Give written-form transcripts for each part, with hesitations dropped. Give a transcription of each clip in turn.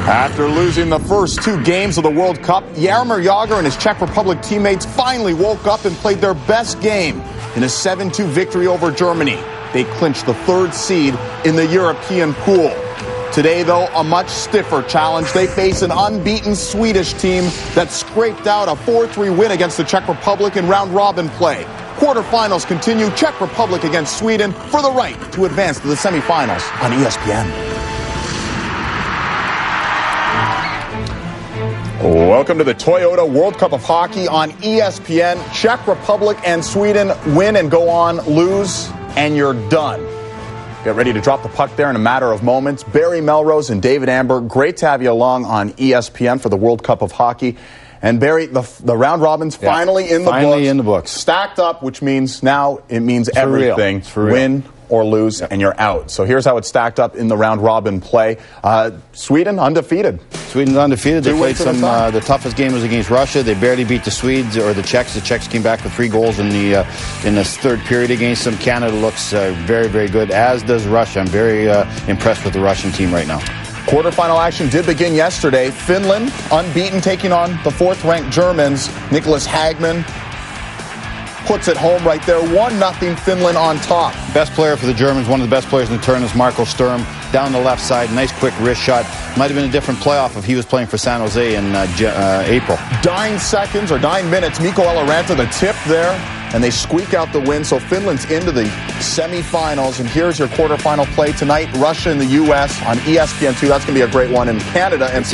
After losing the first two games of the World Cup, Jaromir Jagr and his Czech Republic teammates finally woke up and played their best game in a 7-2 victory over Germany. They clinched the third seed in the European pool. Today, though, a much stiffer challenge. They face an unbeaten Swedish team that scraped out a 4-3 win against the Czech Republic in round-robin play. Quarterfinals continue. Czech Republic against Sweden for the right to advance to the semifinals on ESPN. Welcome to the Toyota World Cup of Hockey on ESPN. Czech Republic and Sweden win and go on, lose, and you're done. Get ready to drop the puck there in a matter of moments. Barry Melrose and David Amber, great to have you along on ESPN for the World Cup of Hockey. And Barry, the round robin's finally in the books. Stacked up, which means now it means everything. Win or lose, and you're out. So here's how it's stacked up in the round robin play. Sweden undefeated. Sweden's undefeated. They played the toughest game was against Russia. They barely beat the Swedes or the Czechs. The Czechs came back with 3 goals in the third period against them. Canada looks very, very good, as does Russia. I'm very impressed with the Russian team right now. Quarterfinal action did begin yesterday. Finland unbeaten, taking on the 4th-ranked Germans. Nicholas Hagman puts it home right there. 1-0 Finland on top. Best player for the Germans, one of the best players in the tournament is Marco Sturm. Down the left side, nice quick wrist shot. Might have been a different playoff if he was playing for San Jose in April. Dying minutes. Mikko Eloranta, the tip there, and they squeak out the win. So Finland's into the semifinals. And here's your quarterfinal play tonight. Russia and the U.S. on ESPN2. That's going to be a great one. In Canada and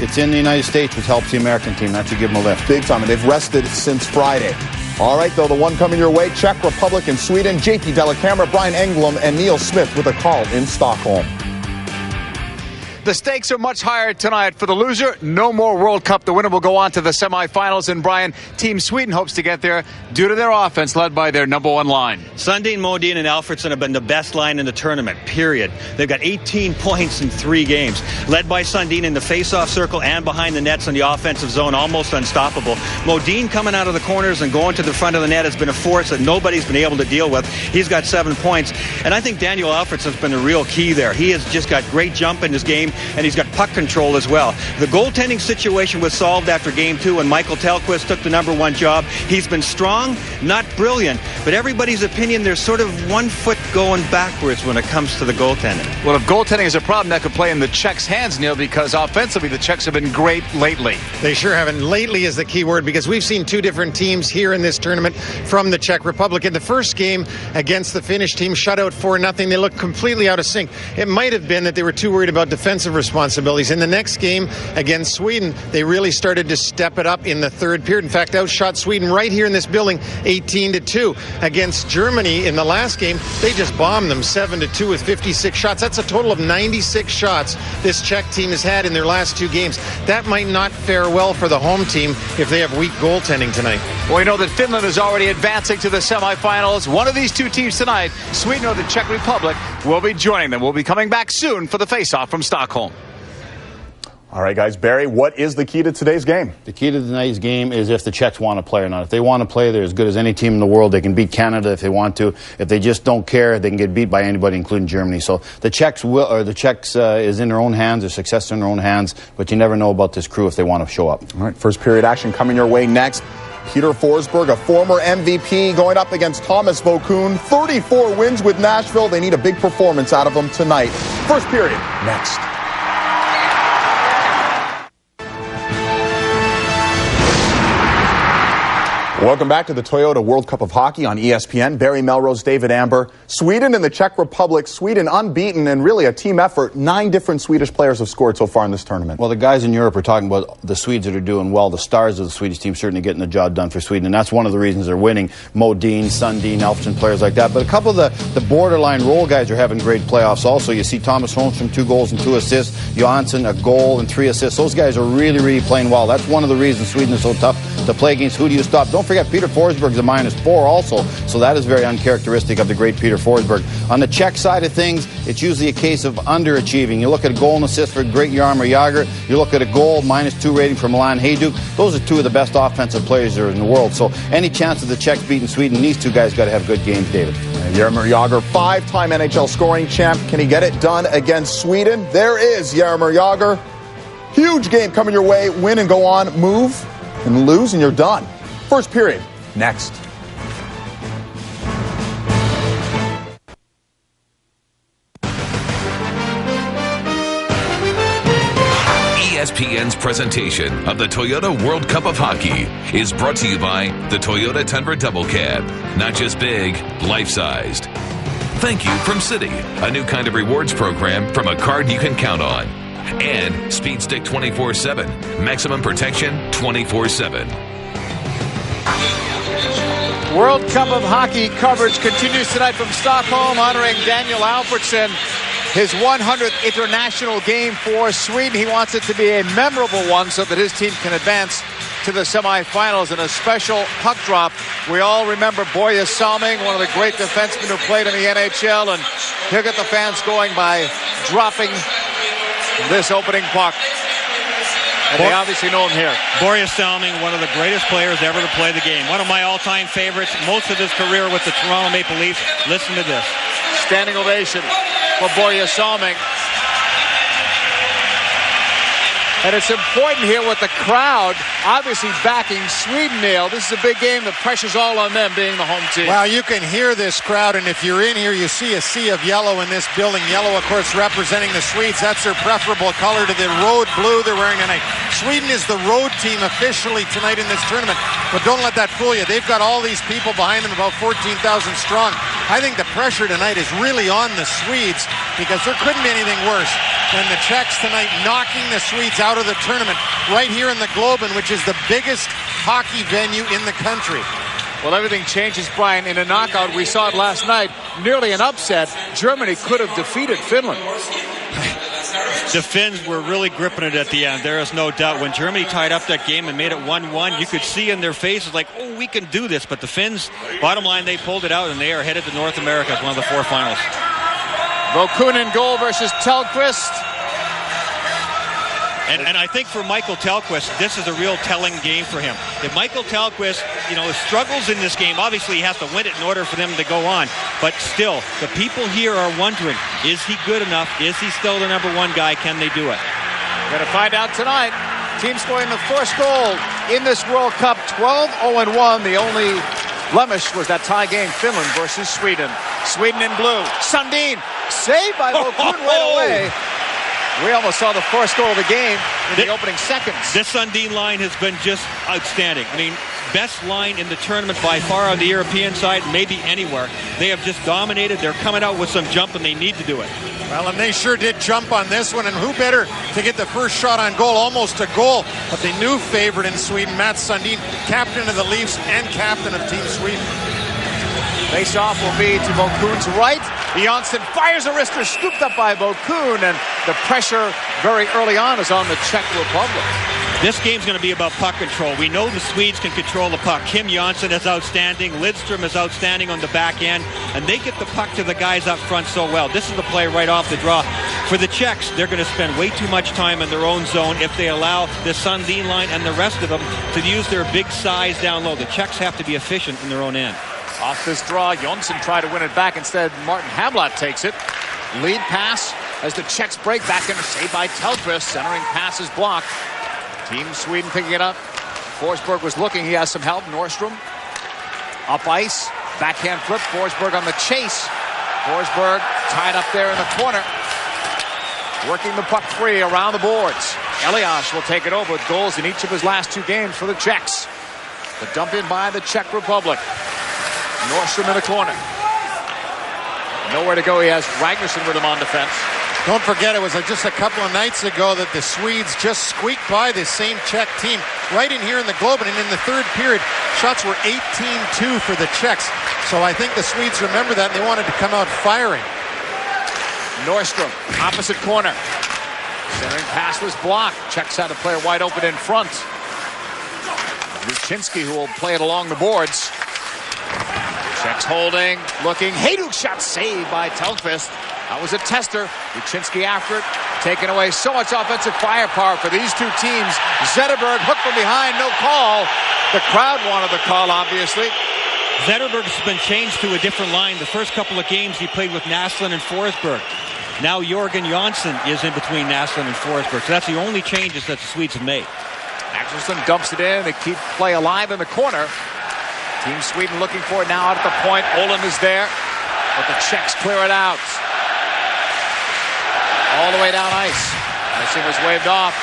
it's in the United States, which helps the American team. That should give them a lift. Big time, and they've rested since Friday. All right, though, the one coming your way, Czech Republic and Sweden. JP Delacamera, Brian Englund, and Neil Smith with a call in Stockholm. The stakes are much higher tonight for the loser. No more World Cup. The winner will go on to the semifinals. And Brian, Team Sweden hopes to get there due to their offense led by their number one line. Sundin, Modin, and Alfredsson have been the best line in the tournament, period. They've got 18 points in 3 games. Led by Sundin in the face-off circle and behind the nets in the offensive zone, almost unstoppable. Modin coming out of the corners and going to the front of the net has been a force that nobody's been able to deal with. He's got 7 points. And I think Daniel Alfredsson's been the real key there. He has just got great jump in his game, and he's got puck control as well. The goaltending situation was solved after Game 2 when Michael Tellqvist took the number 1 job. He's been strong, not brilliant, but everybody's opinion, there's sort of 1 foot going backwards when it comes to the goaltending. Well, if goaltending is a problem, that could play in the Czechs' hands, Neil, because offensively the Czechs have been great lately. They sure haven't. Lately is the key word, because we've seen 2 different teams here in this tournament from the Czech Republic. In the first game against the Finnish team, shut out 4-0. They looked completely out of sync. It might have been that they were too worried about defensive responsibilities. In the next game against Sweden, they really started to step it up in the third period. In fact, outshot Sweden right here in this building 18-2. Against Germany in the last game, they just bombed them 7-2 with 56 shots. That's a total of 96 shots this Czech team has had in their last 2 games. That might not fare well for the home team if they have weak goaltending tonight. Well, we know that Finland is already advancing to the semifinals. One of these 2 teams tonight, Sweden or the Czech Republic, will be joining them. We'll be coming back soon for the face-off from Stockholm. All right, guys. Barry, what is the key to today's game? The key to tonight's game is if the Czechs want to play or not. If they want to play, they're as good as any team in the world. They can beat Canada if they want to. If they just don't care, they can get beat by anybody, including Germany. So the Czechs is in their own hands. Their success is in their own hands. But you never know about this crew if they want to show up. All right, first period action coming your way next. Peter Forsberg, a former MVP, going up against Thomas Vokoun. 34 wins with Nashville. They need a big performance out of them tonight. First period next. Welcome back to the Toyota World Cup of Hockey on ESPN. Barry Melrose, David Amber. Sweden and the Czech Republic. Sweden unbeaten and really a team effort. 9 different Swedish players have scored so far in this tournament. Well, the guys in Europe are talking about the Swedes that are doing well. The stars of the Swedish team certainly getting the job done for Sweden, and that's one of the reasons they're winning. Modin, Sundin, Alfredsson, players like that. But a couple of the borderline role guys are having great playoffs also. You see Thomas Holmstrom, 2 goals and 2 assists. Johansson, a goal and 3 assists. Those guys are really, really playing well. That's one of the reasons Sweden is so tough to play against. Who do you stop? Don't forget, Peter Forsberg's a -4 also, so that is very uncharacteristic of the great Peter Forsberg. On the Czech side of things, it's usually a case of underachieving. You look at a goal and assist for great Jaromir Jagr. You look at a goal, -2 rating for Milan Hajduk. Those are 2 of the best offensive players there in the world. So any chance of the Czechs beating Sweden, these 2 guys got to have good games, David. Jaromir Jagr, 5-time NHL scoring champ. Can he get it done against Sweden? There is Jaromir Jagr. Huge game coming your way. Win and go on. Move and lose and you're done. First period. Next. ESPN's presentation of the Toyota World Cup of Hockey is brought to you by the Toyota Tundra Double Cab. Not just big, life-sized. Thank you from Citi, a new kind of rewards program from a card you can count on. And Speed Stick 24/7, maximum protection 24/7. World Cup of Hockey coverage continues tonight from Stockholm, honoring Daniel Alfredsson. His 100th international game for Sweden. He wants it to be a memorable one so that his team can advance to the semifinals in a special puck drop. We all remember Börje Salming, one of the great defensemen who played in the NHL, and he'll get the fans going by dropping this opening puck. And they obviously know him here. Börje Salming, one of the greatest players ever to play the game. One of my all-time favorites, most of his career with the Toronto Maple Leafs. Listen to this. Standing ovation for Börje Salming. And it's important here with the crowd obviously backing Sweden, Neil. This is a big game. The pressure's all on them being the home team. Well, you can hear this crowd, and if you're in here, you see a sea of yellow in this building. Yellow, of course, representing the Swedes. That's their preferable color to the road blue they're wearing tonight. Sweden is the road team officially tonight in this tournament, but don't let that fool you. They've got all these people behind them, about 14,000 strong. I think the pressure tonight is really on the Swedes because there couldn't be anything worse than the Czechs tonight knocking the Swedes out of the tournament right here in the Globen, which is the biggest hockey venue in the country. Well, everything changes, Brian. In a knockout, we saw it last night, nearly an upset. Germany could have defeated Finland. The Finns were really gripping it at the end. There is no doubt. When Germany tied up that game and made it 1-1, you could see in their faces like, oh, we can do this. But the Finns, bottom line, they pulled it out, and they are headed to North America as one of the four finals. Vokoun in goal versus Tellqvist. And I think for Michael Tellqvist, this is a real telling game for him. If Michael Tellqvist, struggles in this game, obviously he has to win it in order for them to go on. But still, the people here are wondering, is he good enough? Is he still the number one guy? Can they do it? We're going to find out tonight. Team scoring the first goal in this World Cup, 12-0-1. The only blemish was that tie game, Finland versus Sweden. Sweden in blue. Sundin, saved by Vokoun right away. We almost saw the first goal of the game in the opening seconds. This Sundin line has been just outstanding. I mean, best line in the tournament by far on the European side, maybe anywhere. They have just dominated. They're coming out with some jump, and they need to do it. Well, and they sure did jump on this one, and who better to get the first shot on goal, almost a goal, but the new favorite in Sweden, Mats Sundin, captain of the Leafs and captain of Team Sweden. Face-off will be to Vokoun's right. Johnsson fires a wrister, scooped up by Vokoun, and the pressure very early on is on the Czech Republic. This game's going to be about puck control. We know the Swedes can control the puck. Kim Johnsson is outstanding. Lidstrom is outstanding on the back end, and they get the puck to the guys up front so well. This is the play right off the draw. For the Czechs, they're going to spend way too much time in their own zone if they allow the Sundin line and the rest of them to use their big size down low. The Czechs have to be efficient in their own end. Off this draw, Johnsson tried to win it back. Instead, Martin Hamlat takes it. Lead pass as the Czechs break back in. Saved by Tellqvist. Centering pass is blocked. Team Sweden picking it up. Forsberg was looking. He has some help. Nordstrom up ice. Backhand flip. Forsberg on the chase. Forsberg tied up there in the corner. Working the puck free around the boards. Elias will take it over with goals in each of his last two games for the Czechs. The dump in by the Czech Republic. Nordstrom in the corner. Nowhere to go. He has Ragnarsson with him on defense. Don't forget, it was just a couple of nights ago that the Swedes just squeaked by this same Czech team right in here in the Globe. And in the third period, shots were 18-2 for the Czechs. So I think the Swedes remember that, and they wanted to come out firing. Nordstrom, opposite corner. Centering pass was blocked. Czechs had a player wide open in front. Luczynski, who will play it along the boards. Czechs holding, looking. Hayduk shot saved by Tellqvist. That was a tester. Luczynski after it. Taking away so much offensive firepower for these two teams. Zetterberg hooked from behind, no call. The crowd wanted the call, obviously. Zetterberg's been changed to a different line. The first couple of games he played with Naslund and Forsberg. Now Jörgen Jansson is in between Naslund and Forsberg. So that's the only changes that the Swedes have made. Axelsson dumps it in. They keep play alive in the corner. Team Sweden looking for it now out at the point. Olin is there, but the Czechs clear it out. All the way down ice. Icing was waved off.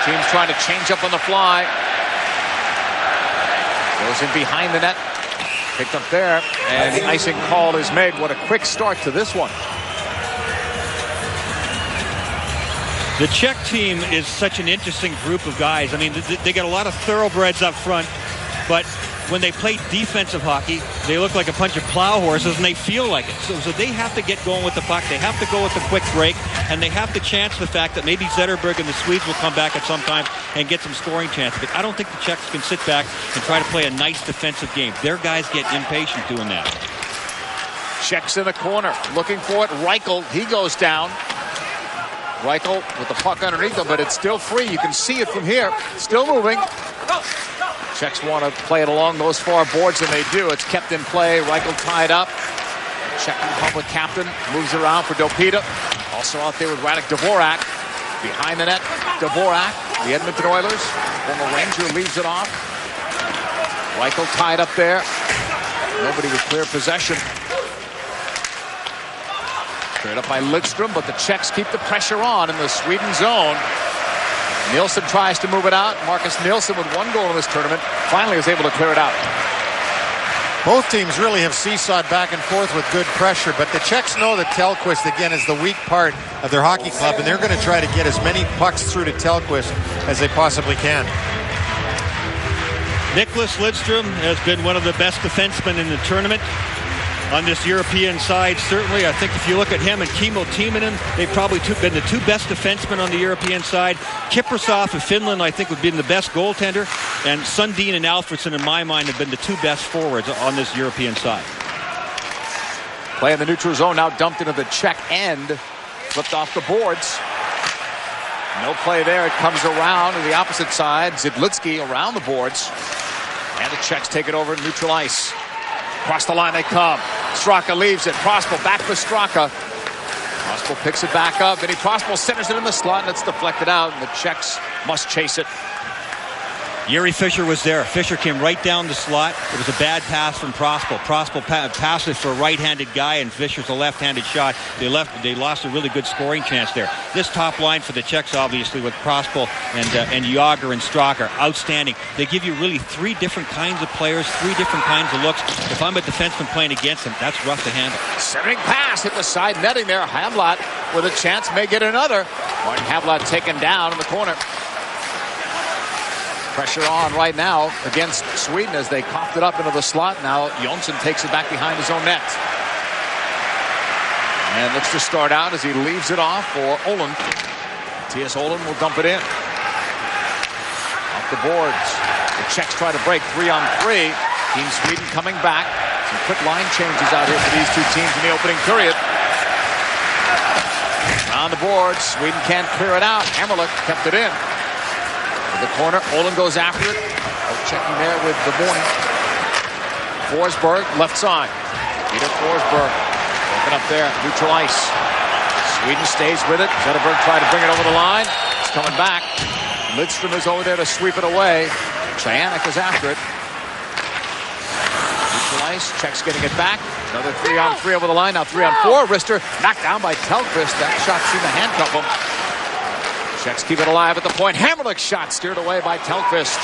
Team's trying to change up on the fly. Goes in behind the net. Picked up there, and the icing call is made. What a quick start to this one. The Czech team is such an interesting group of guys. I mean, they got a lot of thoroughbreds up front, but when they play defensive hockey, they look like a bunch of plow horses, and they feel like it. So they have to get going with the puck. They have to go with the quick break, and they have to chance the fact that maybe Zetterberg and the Swedes will come back at some time and get some scoring chances. But I don't think the Czechs can sit back and try to play a nice defensive game. Their guys get impatient doing that. Czechs in the corner, looking for it. Reichel, he goes down. Reichel with the puck underneath him, but it's still free. You can see it from here. Still moving. Czechs want to play it along those far boards, and they do. It's kept in play. Reichel tied up. Czech Republic captain moves around for Dopita. Also out there with Radek Dvorak. Behind the net, Dvorak, the Edmonton Oilers. Former Ranger leaves it off. Reichel tied up there. Nobody with clear possession. Cleared up by Lidstrom, but the Czechs keep the pressure on in the Sweden zone. Nielsen tries to move it out. Marcus Nielsen with one goal in this tournament finally is able to clear it out. Both teams really have seesawed back and forth with good pressure, but the Czechs know that Tellqvist, again, is the weak part of their hockey club, and they're going to try to get as many pucks through to Tellqvist as they possibly can. Nicklas Lidstrom has been one of the best defensemen in the tournament on this European side. Certainly, I think if you look at him and Kimmo Timonen, they've probably been the two best defensemen on the European side. Kiprasov of Finland, I think, would be the best goaltender. And Sundin and Alfredsson, in my mind, have been the two best forwards on this European side. Play in the neutral zone, now dumped into the Czech end. Flipped off the boards. No play there. It comes around to the opposite side. Zidlitsky around the boards. And the Czechs take it over neutral ice. Across the line they come. Straka leaves it. Prospel back for Straka. Prospel picks it back up. Vinny Prospel centers it in the slot, and it's deflected out, and the Czechs must chase it. Yuri Fischer was there. Fischer came right down the slot. It was a bad pass from Prospel. Prospel passed it for a right-handed guy, and Fischer's a left-handed shot. They lost a really good scoring chance there. This top line for the Czechs, obviously, with Prospel and Jágr and Straka, outstanding. They give you really three different kinds of players, three different kinds of looks. If I'm a defenseman playing against them, that's rough to handle. Centering pass hit the side netting there. Hamlat with a chance, may get another. Martin Hamlat taken down in the corner. Pressure on right now against Sweden as they coughed it up into the slot. Now Jonsson takes it back behind his own net. And looks to start out as he leaves it off for Olin. T.S. Olin will dump it in. Off the boards. The Czechs try to break 3-on-3. Team Sweden coming back. Some quick line changes out here for these two teams in the opening period. Around the boards. Sweden can't clear it out. Hammerlick kept it in. The corner, Olin goes after it. Checking there with the morning. Forsberg, left side. Peter Forsberg, open up there, neutral ice. Sweden stays with it. Zetterberg tried to bring it over the line. It's coming back. Lidstrom is over there to sweep it away. Chayanek is after it. Neutral ice, Czechs getting it back. Another 3-on-3 over the line, now 3-on-4. Rister knocked down by Tellqvist. That shot seemed to handcuff him. Czechs keep it alive at the point. Hammerlick's shot steered away by Tellqvist.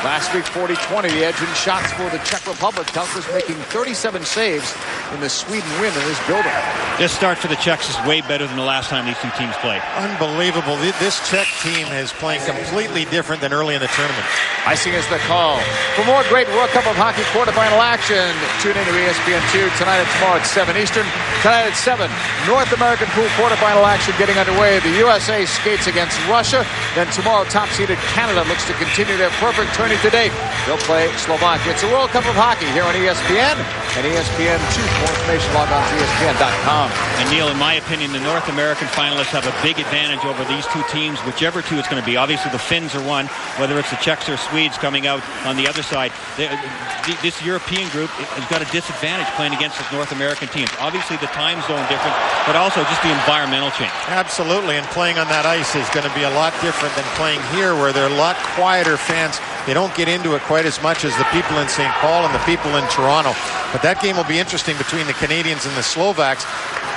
Last week, 40-20, the edge in shots for the Czech Republic. Tellqvist making 37 saves in the Sweden win in this building. This start for the Czechs is way better than the last time these two teams played. Unbelievable. This Czech team is playing completely different than early in the tournament. Icing is the call. For more great World Cup of Hockey quarterfinal action, tune in to ESPN2 tonight and tomorrow at 7 Eastern. Tonight at 7, North American Pool quarterfinal action getting underway. The USA skates against Russia. Then tomorrow, top-seeded Canada looks to continue their perfect tourney to date. They'll play Slovakia. It's a World Cup of Hockey here on ESPN and ESPN2. For more information, log on to ESPN.com. And Neil, in my opinion, the North American finalists have a big advantage over these two teams, whichever two it's going to be. Obviously, the Finns are one, whether it's the Czechs or Swedes coming out on the other side. This European group has got a disadvantage playing against the North American teams. Obviously, the time zone difference, but also just the environmental change. Absolutely, and playing on that ice is going to be a lot different than playing here, where they're a lot quieter fans. They don't get into it quite as much as the people in St. Paul and the people in Toronto. But that game will be interesting between the Canadians and the Slovaks.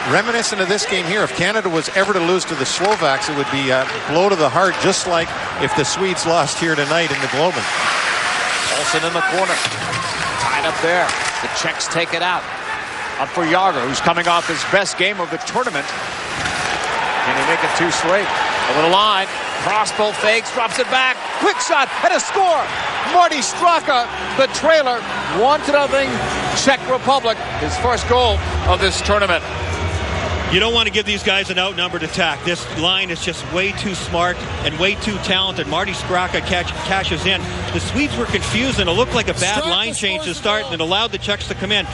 Reminiscent of this game here, if Canada was ever to lose to the Slovaks, it would be a blow to the heart, just like if the Swedes lost here tonight in the Globen. Olsen in the corner. Tied up there. The Czechs take it out. Up for Yager, who's coming off his best game of the tournament. Can he make it two straight? Over the line. Crossbow fakes, drops it back. Quick shot and a score. Marty Straka, the trailer, 1-0 Czech Republic. His first goal of this tournament. You don't want to give these guys an outnumbered attack. This line is just way too smart and way too talented. Marty Straka cashes in. The Swedes were confused, and it looked like a bad line change to start, and it allowed the Czechs to come in.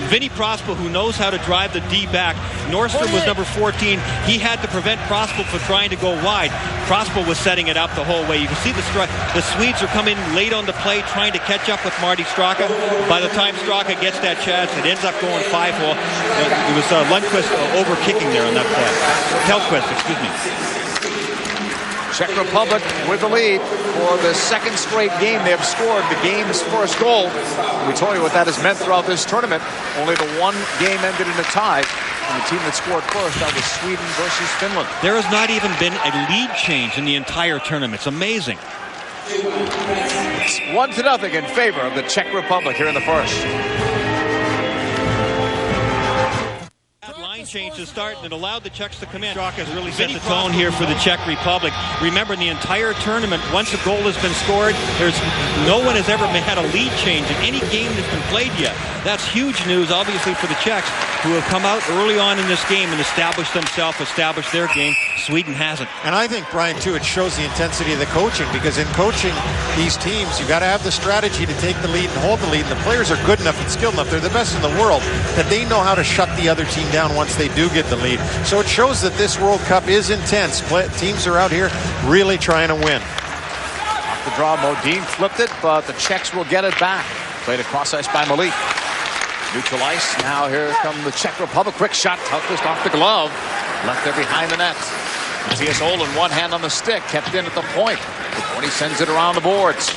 Vinny Prospel, who knows how to drive the D back. Nordstrom was number 14. He had to prevent Prospel from trying to go wide. Prospel was setting it up the whole way. You can see the Swedes are coming late on the play, trying to catch up with Marty Straka. By the time Straka gets that chance, it ends up going 5-hole. It was Lundqvist over-kicking there on that play. Telquist, excuse me. Czech Republic with the lead for the second straight game. They have scored the game's first goal. We told you what that has meant throughout this tournament. Only the one game ended in a tie. And the team that scored first, that was Sweden versus Finland. There has not even been a lead change in the entire tournament. It's amazing. It's 1-0 in favor of the Czech Republic here in the first. Change to start, and it allowed the Czechs to come in. Straka has really set the tone here for the Czech Republic. Remember, in the entire tournament, once a goal has been scored, no one has ever had a lead change in any game that's been played yet. That's huge news, obviously, for the Czechs, who have come out early on in this game and established themselves, established their game. Sweden hasn't. And I think, Brian, too, it shows the intensity of the coaching, because in coaching these teams, you got to have the strategy to take the lead and hold the lead. And the players are good enough and skilled enough, they're the best in the world, that they know how to shut the other team down once they do get the lead. So it shows that this World Cup is intense. Teams are out here really trying to win. Off the draw, Modin flipped it, but the Czechs will get it back. Played across ice by Malik. Neutral ice. Now here come the Czech Republic. Quick shot, Telquist off the glove. Left there behind the net. Matthias Olin, one hand on the stick, kept in at the point. Before he sends it around the boards.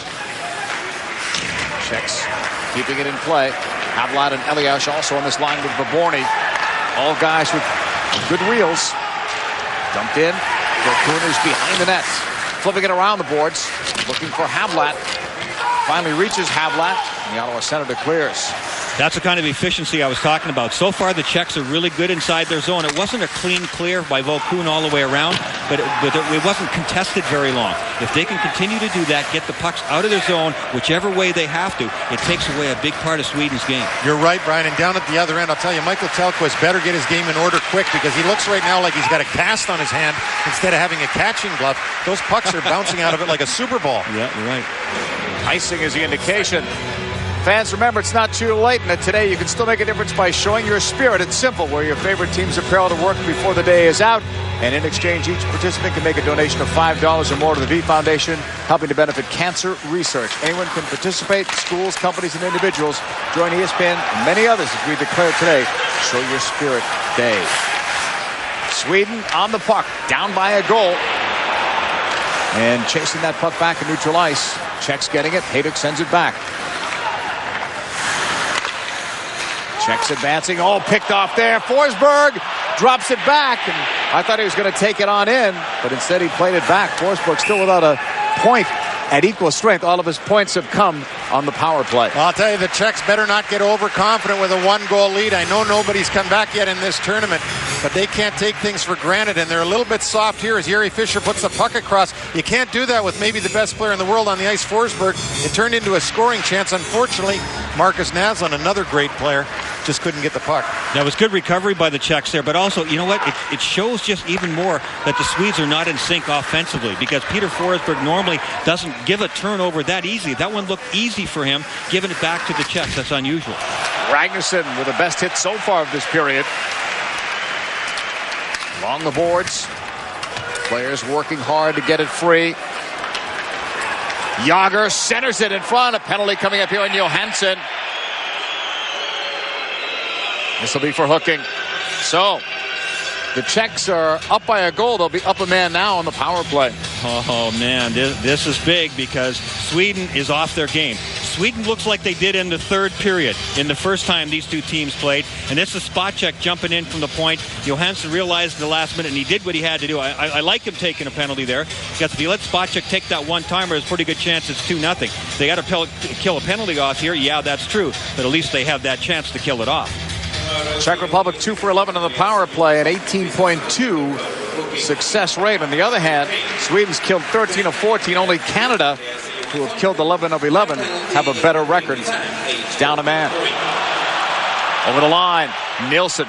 Czechs keeping it in play. Havlat and Eliash also on this line with Baborny. All guys with good wheels. Dumped in. Vilkunas behind the net. Flipping it around the boards. Looking for Havlat. Finally reaches Havlat. And the Ottawa Senator clears. That's the kind of efficiency I was talking about. So far, the Czechs are really good inside their zone. It wasn't a clean clear by Vilkun all the way around, but it wasn't contested very long. If they can continue to do that, get the pucks out of their zone, whichever way they have to, it takes away a big part of Sweden's game. You're right, Brian. And down at the other end, I'll tell you, Michael Telquist better get his game in order quick, because he looks right now like he's got a cast on his hand instead of having a catching glove. Those pucks are bouncing out of it like a Super Bowl. Yeah, you're right. Icing is the indication. Fans, remember, it's not too late, and today you can still make a difference by showing your spirit. It's simple. Wear your favorite team's apparel to work before the day is out, and in exchange, each participant can make a donation of $5 or more to the V Foundation, helping to benefit cancer research. Anyone can participate, schools, companies, and individuals. Join ESPN and many others as we declare today Show Your Spirit Day. Sweden on the puck, down by a goal, and chasing that puck back in neutral ice. Czechs getting it. Hajduk sends it back. Czechs advancing. Oh, picked off there. Forsberg drops it back. And I thought he was going to take it on in, but instead he played it back. Forsberg still without a point at equal strength. All of his points have come on the power play. Well, I'll tell you, the Czechs better not get overconfident with a one-goal lead. I know nobody's come back yet in this tournament, but they can't take things for granted, and they're a little bit soft here as Jiri Fischer puts the puck across. You can't do that with maybe the best player in the world on the ice, Forsberg. It turned into a scoring chance. Unfortunately, Marcus Naslund, another great player, just couldn't get the puck. That was good recovery by the Czechs there, but also, you know what? It shows just even more that the Swedes are not in sync offensively, because Peter Forsberg normally doesn't give a turnover that easy. That one looked easy for him, giving it back to the Czechs. That's unusual. Ragnarsson with the best hit so far of this period. Along the boards. Players working hard to get it free. Jágr centers it in front. A penalty coming up here on Johansson. This will be for hooking. So, the Czechs are up by a goal. They'll be up a man now on the power play. Oh, man, this is big because Sweden is off their game. Sweden looks like they did in the third period in the first time these two teams played. And this is Spacek jumping in from the point. Johansson realized in the last minute, and he did what he had to do. I like him taking a penalty there, because if you let Spacek take that one-timer, there's a pretty good chance it's 2-0. They got to kill a penalty off here. Yeah, that's true. But at least they have that chance to kill it off. Czech Republic 2 for 11 on the power play, an 18.2 success rate. On the other hand, Sweden's killed 13 of 14. Only Canada, who have killed 11 of 11, have a better record. Down a man. Over the line, Nilsson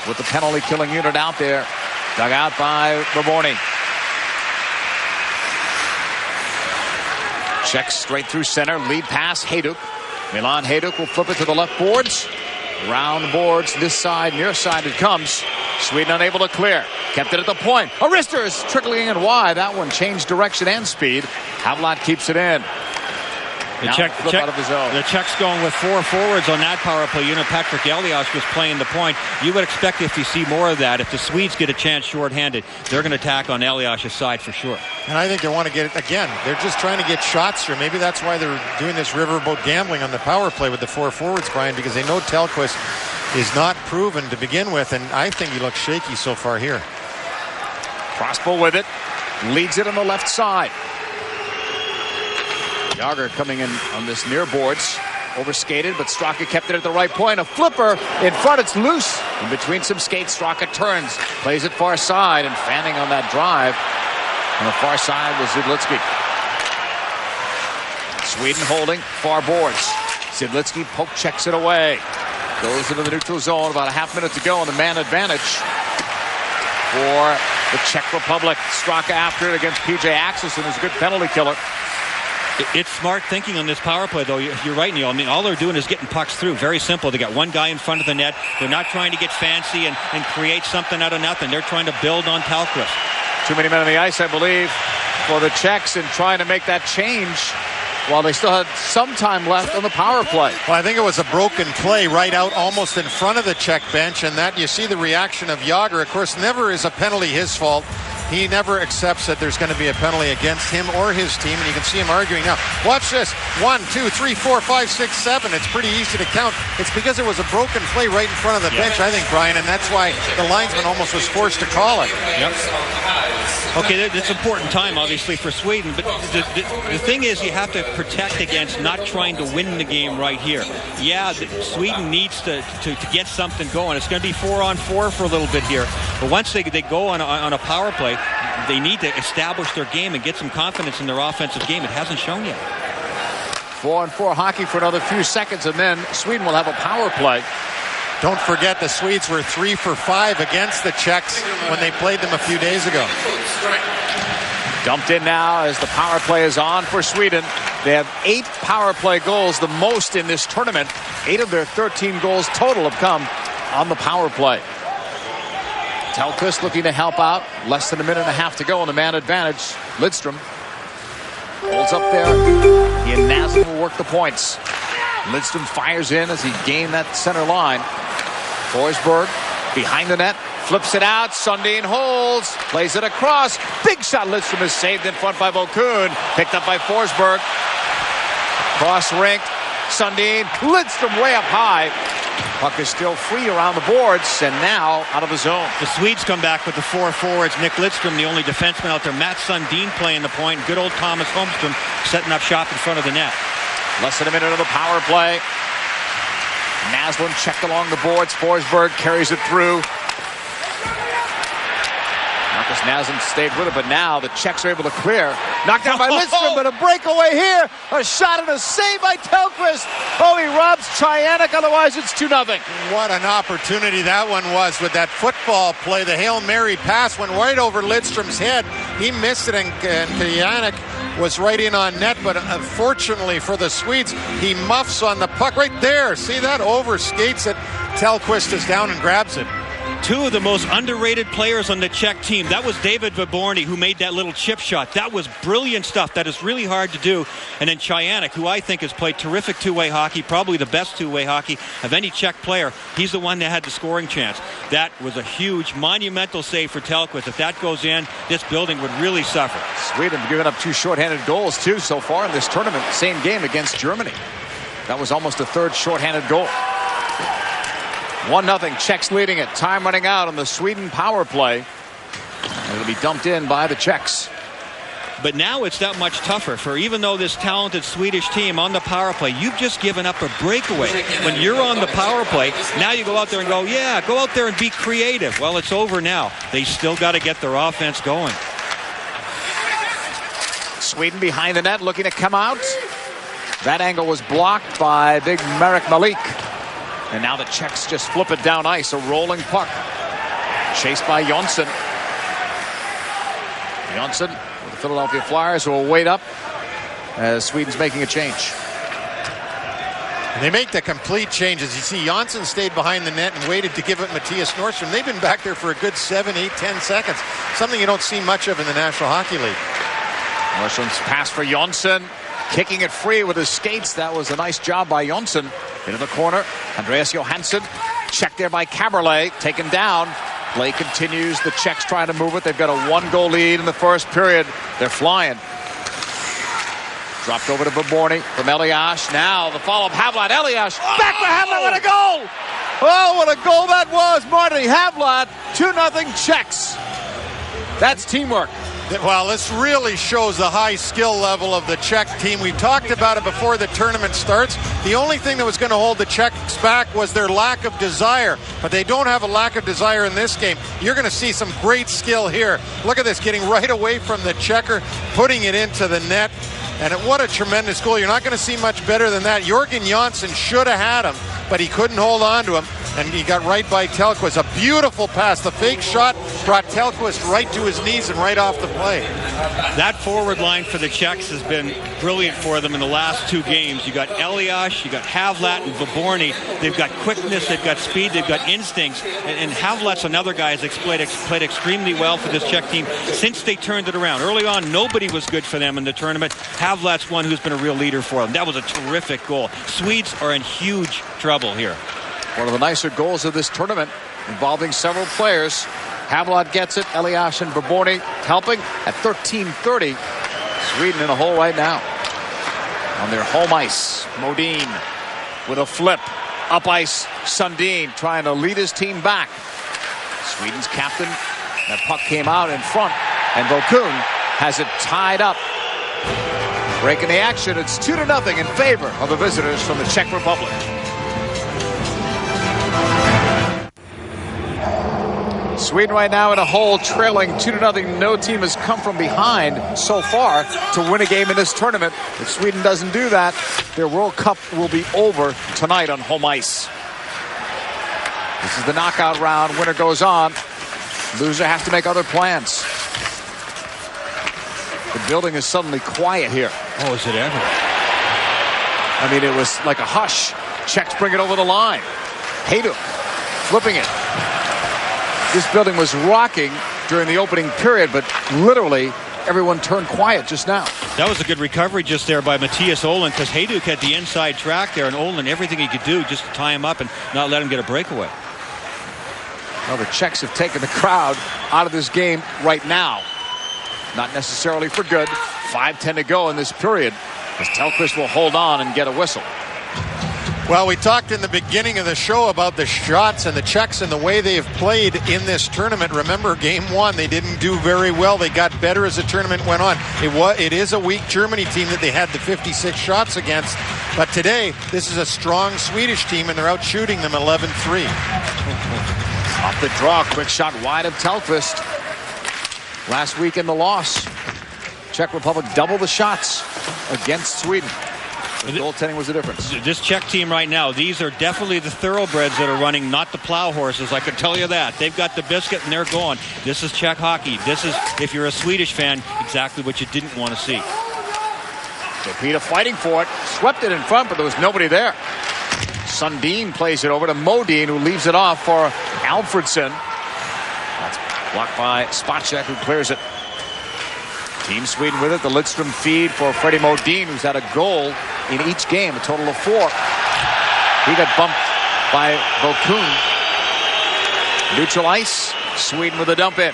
with the penalty killing unit out there. Dug out by Raborny. Czechs straight through center. Lead pass, Hajduk. Milan Hajduk will flip it to the left boards. Round boards, this side, near side it comes. Sweden unable to clear. Kept it at the point. Arister is trickling in wide. That one changed direction and speed. Havlat keeps it in. The Czechs going with 4 forwards on that power play unit. Patrick Elias was playing the point. You would expect if you see more of that, if the Swedes get a chance shorthanded, they're going to attack on Elias' side for sure. And I think they want to get it again. They're just trying to get shots through. Maybe that's why they're doing this riverboat gambling on the power play with the 4 forwards, Brian, because they know Tellqvist is not proven to begin with, and I think he looks shaky so far here. Crossbow with it. Leads it on the left side. Jágr coming in on this near boards. Overskated, but Straka kept it at the right point. A flipper in front. It's loose. In between some skates, Straka turns. Plays it far side, and fanning on that drive. On the far side was Zidlitsky. Sweden holding far boards. Zidlitsky checks it away. Goes into the neutral zone. About a half minute to go on the man advantage for the Czech Republic. Straka after it against PJ Axelson, who's a good penalty killer. It's smart thinking on this power play, though. You're right, Neil. I mean, all they're doing is getting pucks through. Very simple. They got one guy in front of the net. They're not trying to get fancy and create something out of nothing. They're trying to build on Tellqvist. Too many men on the ice, I believe, for the Czechs, and trying to make that change while they still had some time left on the power play. Well, I think it was a broken play right out almost in front of the Czech bench, and that you see the reaction of Jágr. Of course, never is a penalty his fault. He never accepts that there's going to be a penalty against him or his team, and you can see him arguing now. Watch this. 1, 2, 3, 4, 5, 6, 7. It's pretty easy to count. It's because it was a broken play right in front of the bench, I think, Brian, and that's why the linesman almost was forced to call it. Yep. Okay, it's important time, obviously, for Sweden, but the thing is you have to protect against not trying to win the game right here. Yeah, Sweden needs to get something going. It's going to be 4-on-4 for a little bit here, but once they go on a power play, they need to establish their game and get some confidence in their offensive game. It hasn't shown yet. 4-on-4 hockey for another few seconds, and then Sweden will have a power play. Don't forget the Swedes were 3 for 5 against the Czechs when they played them a few days ago. Dumped in now as the power play is on for Sweden. They have 8 power play goals, the most in this tournament. 8 of their 13 goals total have come on the power play. Tellqvist looking to help out. Less than a minute and a half to go on the man advantage. Lidstrom holds up there. He and Naslund will work the points. Lidstrom fires in as he gained that center line. Forsberg behind the net. Flips it out. Sundin holds. Plays it across. Big shot. Lidstrom is saved in front by Vokoun. Picked up by Forsberg. Cross rink. Sundin. Lidstrom way up high. Puck is still free around the boards, and now out of the zone. The Swedes come back with the 4 forwards. Nick Lidstrom, the only defenseman out there. Matt Sundin playing the point. Good old Thomas Holmstrom setting up shop in front of the net. Less than a minute of the power play. Naslund checked along the boards. Forsberg carries it through. Marcus Nazen stayed with it, but now the Czechs are able to clear. Knocked down by Lidstrom, but a breakaway here. A shot and a save by Tellqvist. Oh, he robs Chayanek, otherwise it's 2-0. What an opportunity that one was with that football play. The Hail Mary pass went right over Lidstrom's head. He missed it, and Chayanek was right in on net, but unfortunately for the Swedes, he muffs on the puck right there. See that? Overskates it. Tellqvist is down and grabs it. Two of the most underrated players on the Czech team. That was David Vaborny, who made that little chip shot. That was brilliant stuff. That is really hard to do. And then Chayanek, who I think has played terrific two-way hockey, probably the best two-way hockey of any Czech player. He's the one that had the scoring chance. That was a huge, monumental save for Tellqvist. If that goes in, this building would really suffer. Sweden have given up 2 shorthanded goals, too, so far in this tournament. Same game against Germany. That was almost a third shorthanded goal. 1-0, Czechs leading it. Time running out on the Sweden power play. And it'll be dumped in by the Czechs. But now it's that much tougher for, even though this talented Swedish team on the power play, you've just given up a breakaway. When you're on the power play, now you go out there and go out there and be creative. Well, it's over now. They still got to get their offense going. Sweden behind the net looking to come out. That angle was blocked by big Marek Malik. And now the Czechs just flip it down ice. A rolling puck. Chased by Jonsson. Jonsson with the Philadelphia Flyers will wait up as Sweden's making a change. And they make the complete changes. You see Jonsson stayed behind the net and waited to give it Mattias Nordstrom. They've been back there for a good 7, 8, 10 seconds. Something you don't see much of in the National Hockey League. Nordstrom's pass for Jonsson. Kicking it free with his skates. That was a nice job by Jonsson. Into the corner. Andreas Johansson. Checked there by Kaberle. Taken down. Play continues. The Czechs trying to move it. They've got a 1-goal lead in the first period. They're flying. Dropped over to Vaborny from Elias. Now the follow-up. Havlat. Elias. Back for Havlat. What a goal! Oh, what a goal that was. Marty Havlat. 2-0 Czechs. That's teamwork. Well, this really shows the high skill level of the Czech team. We talked about it before the tournament starts. The only thing that was going to hold the Czechs back was their lack of desire. But they don't have a lack of desire in this game. You're going to see some great skill here. Look at this, getting right away from the checker, putting it into the net. And what a tremendous goal. You're not going to see much better than that. Jörgen Jonsson should have had him, but he couldn't hold on to him. And he got right by Tellqvist. A beautiful pass. The fake shot brought Tellqvist right to his knees and right off the play. That forward line for the Czechs has been brilliant for them in the last 2 games. You got Elias, you got Havlat and Vaborny. They've got quickness, they've got speed, they've got instincts. And Havlat's another guy who's played extremely well for this Czech team since they turned it around. Early on, nobody was good for them in the tournament. Havlat's one who's been a real leader for them. That was a terrific goal. Swedes are in huge trouble here. One of the nicer goals of this tournament involving several players. Havlat gets it. Elias and Vaborny helping at 13:30. Sweden in a hole right now. On their home ice, Modin with a flip. Up ice, Sundin trying to lead his team back. Sweden's captain. That puck came out in front. And Vokun has it tied up. Breaking the action. It's 2-0 in favor of the visitors from the Czech Republic. Sweden right now in a hole, trailing 2-0. No team has come from behind so far to win a game in this tournament. If Sweden doesn't do that, their World Cup will be over tonight on home ice. This is the knockout round. Winner goes on. Loser has to make other plans. The building is suddenly quiet here. Oh, is it ever? I mean, it was like a hush. Czechs bring it over the line. Hajduk flipping it. This building was rocking during the opening period, but literally everyone turned quiet just now. That was a good recovery just there by Mattias Olin, because Hajduk had the inside track there, and Olin everything he could do just to tie him up and not let him get a breakaway. Well, the Czechs have taken the crowd out of this game right now. Not necessarily for good. 5:10 to go in this period, as Tellqvist will hold on and get a whistle. Well, we talked in the beginning of the show about the shots and the Czechs and the way they have played in this tournament. Remember, game 1, they didn't do very well. They got better as the tournament went on. It is a weak Germany team that they had the 56 shots against. But today, this is a strong Swedish team, and they're out shooting them 11-3. Off the draw, quick shot wide of Tellqvist. last week in the loss. Czech Republic double the shots against Sweden. The goaltending was the difference. This Czech team right now, these are definitely the thoroughbreds that are running, not the plow horses. I can tell you that. They've got the biscuit and they're going. This is Czech hockey. This is, if you're a Swedish fan, exactly what you didn't want to see. So Peter fighting for it. Swept it in front, but there was nobody there. Sundin plays it over to Modin, who leaves it off for Alfredsson. That's blocked by Spacek, who clears it. Team Sweden with it. The Lidstrom feed for Freddie Modin, who's had a goal in each game, a total of 4. He got bumped by Vokun. Neutral ice. Sweden with a dump in.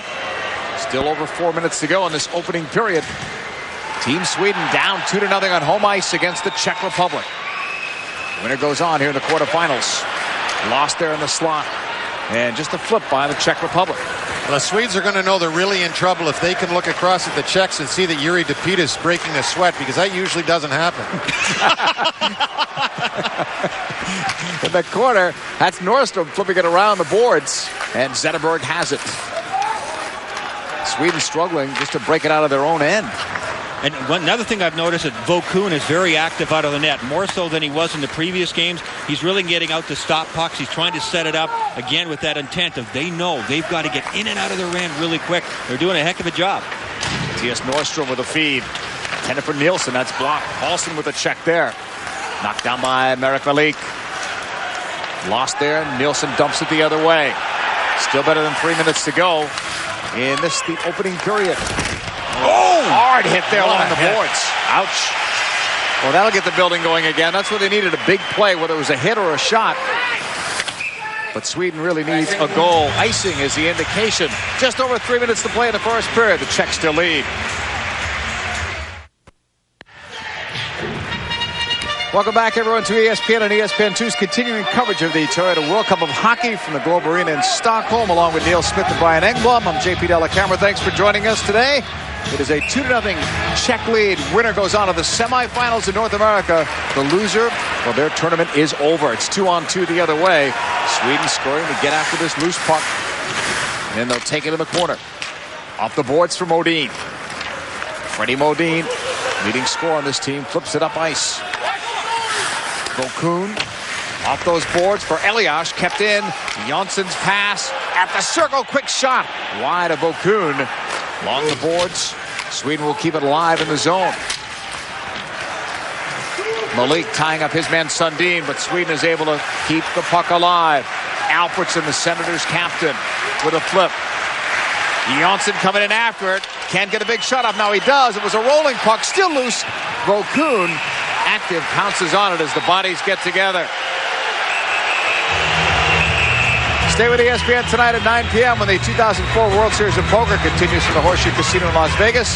Still over 4 minutes to go in this opening period. Team Sweden down 2-0 on home ice against the Czech Republic. Winner goes on here in the quarterfinals. Lost there in the slot. And just a flip by the Czech Republic. Well, the Swedes are going to know they're really in trouble if they can look across at the Czechs and see that Yuri Depita is breaking a sweat, because that usually doesn't happen. In the corner, that's Nordstrom flipping it around the boards, and Zetterberg has it. Sweden struggling just to break it out of their own end. And another thing I've noticed is Vokun is very active out of the net, more so than he was in the previous games. He's really getting out to stop pucks. He's trying to set it up, again, with that intent of they know they've got to get in and out of their end really quick. They're doing a heck of a job. T.S. Nordstrom with a feed. Tender for Nielsen. That's blocked. Paulson with a check there. Knocked down by Marek Malik. Lost there. Nielsen dumps it the other way. Still better than 3 minutes to go in this, the opening period. Oh! Hard hit there along the boards. Ouch. Well, that'll get the building going again. That's where they needed a big play, whether it was a hit or a shot. But Sweden really needs a goal. Icing is the indication. Just over 3 minutes to play in the first period. The Czechs still lead. Welcome back, everyone, to ESPN and ESPN2's continuing coverage of the Toyota World Cup of Hockey from the Globe Arena in Stockholm, along with Neil Smith and Brian Engblom. I'm JP Dellacamera. Thanks for joining us today. It is a 2-0 Czech lead. Winner goes on to the semifinals in North America. The loser, well, their tournament is over. It's 2-on-2 the other way. Sweden scoring to get after this loose puck. And then they'll take it in the corner. Off the boards for Modin. Freddie Modin, leading scorer on this team, flips it up ice. Vokun off those boards for Elias, kept in. Jonsson's pass at the circle, quick shot wide of Vokun. Along the boards, Sweden will keep it alive in the zone. Malik tying up his man Sundin, but Sweden is able to keep the puck alive. Alfredsson, the Senators' captain, with a flip. Jonsson coming in after it. Can't get a big shot off. Now he does. It was a rolling puck, still loose. Vokun, active, pounces on it as the bodies get together. Stay with ESPN tonight at 9 p.m. when the 2004 World Series of Poker continues from the Horseshoe Casino in Las Vegas.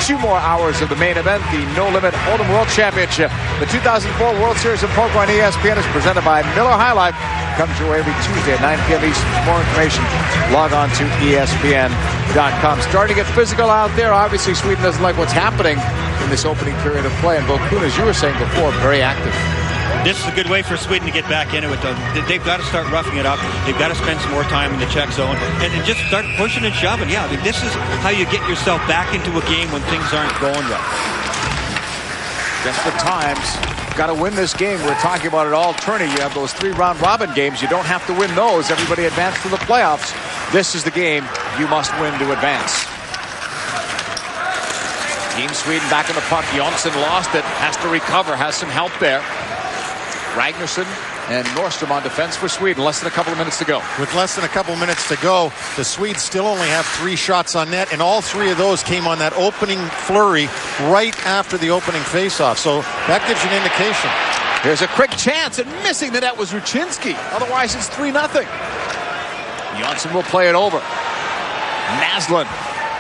2 more hours of the main event, the No Limit Hold'em World Championship. The 2004 World Series of Poker on ESPN is presented by Miller High Life. Comes your way every Tuesday at 9 p.m. Eastern. For more information, log on to ESPN.com. Starting to get physical out there. Obviously, Sweden doesn't like what's happening in this opening period of play. And Vokun, as you were saying before, very active. This is a good way for Sweden to get back into it, though. They've got to start roughing it up. They've got to spend some more time in the Czech zone and just start pushing and shoving. Yeah, I mean, this is how you get yourself back into a game when things aren't going well. Desperate times. Got to win this game. We're talking about it all turning. You have those 3 round robin games. You don't have to win those. Everybody advanced to the playoffs. This is the game you must win to advance. Team Sweden back in the puck. Jonsson lost it. Has to recover. Has some help there. Ragnarsson and Nordstrom on defense for Sweden. Less than a couple of minutes to go. With less than a couple of minutes to go, the Swedes still only have 3 shots on net, and all 3 of those came on that opening flurry right after the opening faceoff. So that gives you an indication. Here's a quick chance, and missing the net was Ruchinski. Otherwise, it's 3-0. Jonsson will play it over. Naslund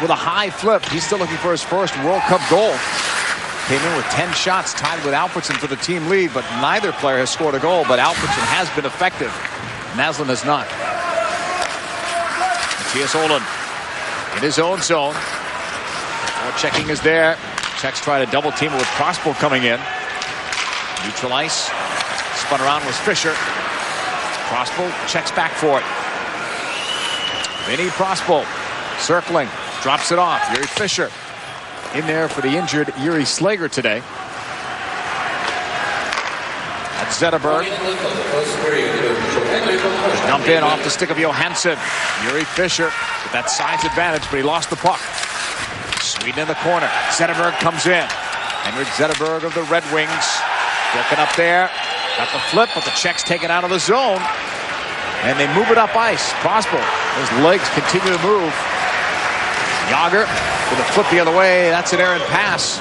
with a high flip. He's still looking for his first World Cup goal. Came in with 10 shots, tied with Alfredsson for the team lead, but neither player has scored a goal. But Alfredsson has been effective. Naslund has not. Matthias Olin in his own zone. More checking is there. Czechs try to double team it with Prospo coming in. Neutral ice. Spun around was Fischer. Prospo checks back for it. Vinny Prospo circling. Drops it off. Yuri Fisher in there for the injured Yuri Slager today. That's Zetterberg. Dump in off the stick of Johansson. Yuri Fisher with that size advantage, but he lost the puck. Sweden in the corner. Zetterberg comes in. Henrik Zetterberg of the Red Wings. Broken up there. Got the flip, but the Czechs taken out of the zone. And they move it up ice. Prosper, his legs continue to move. Yager with a flip the other way. That's an errant pass.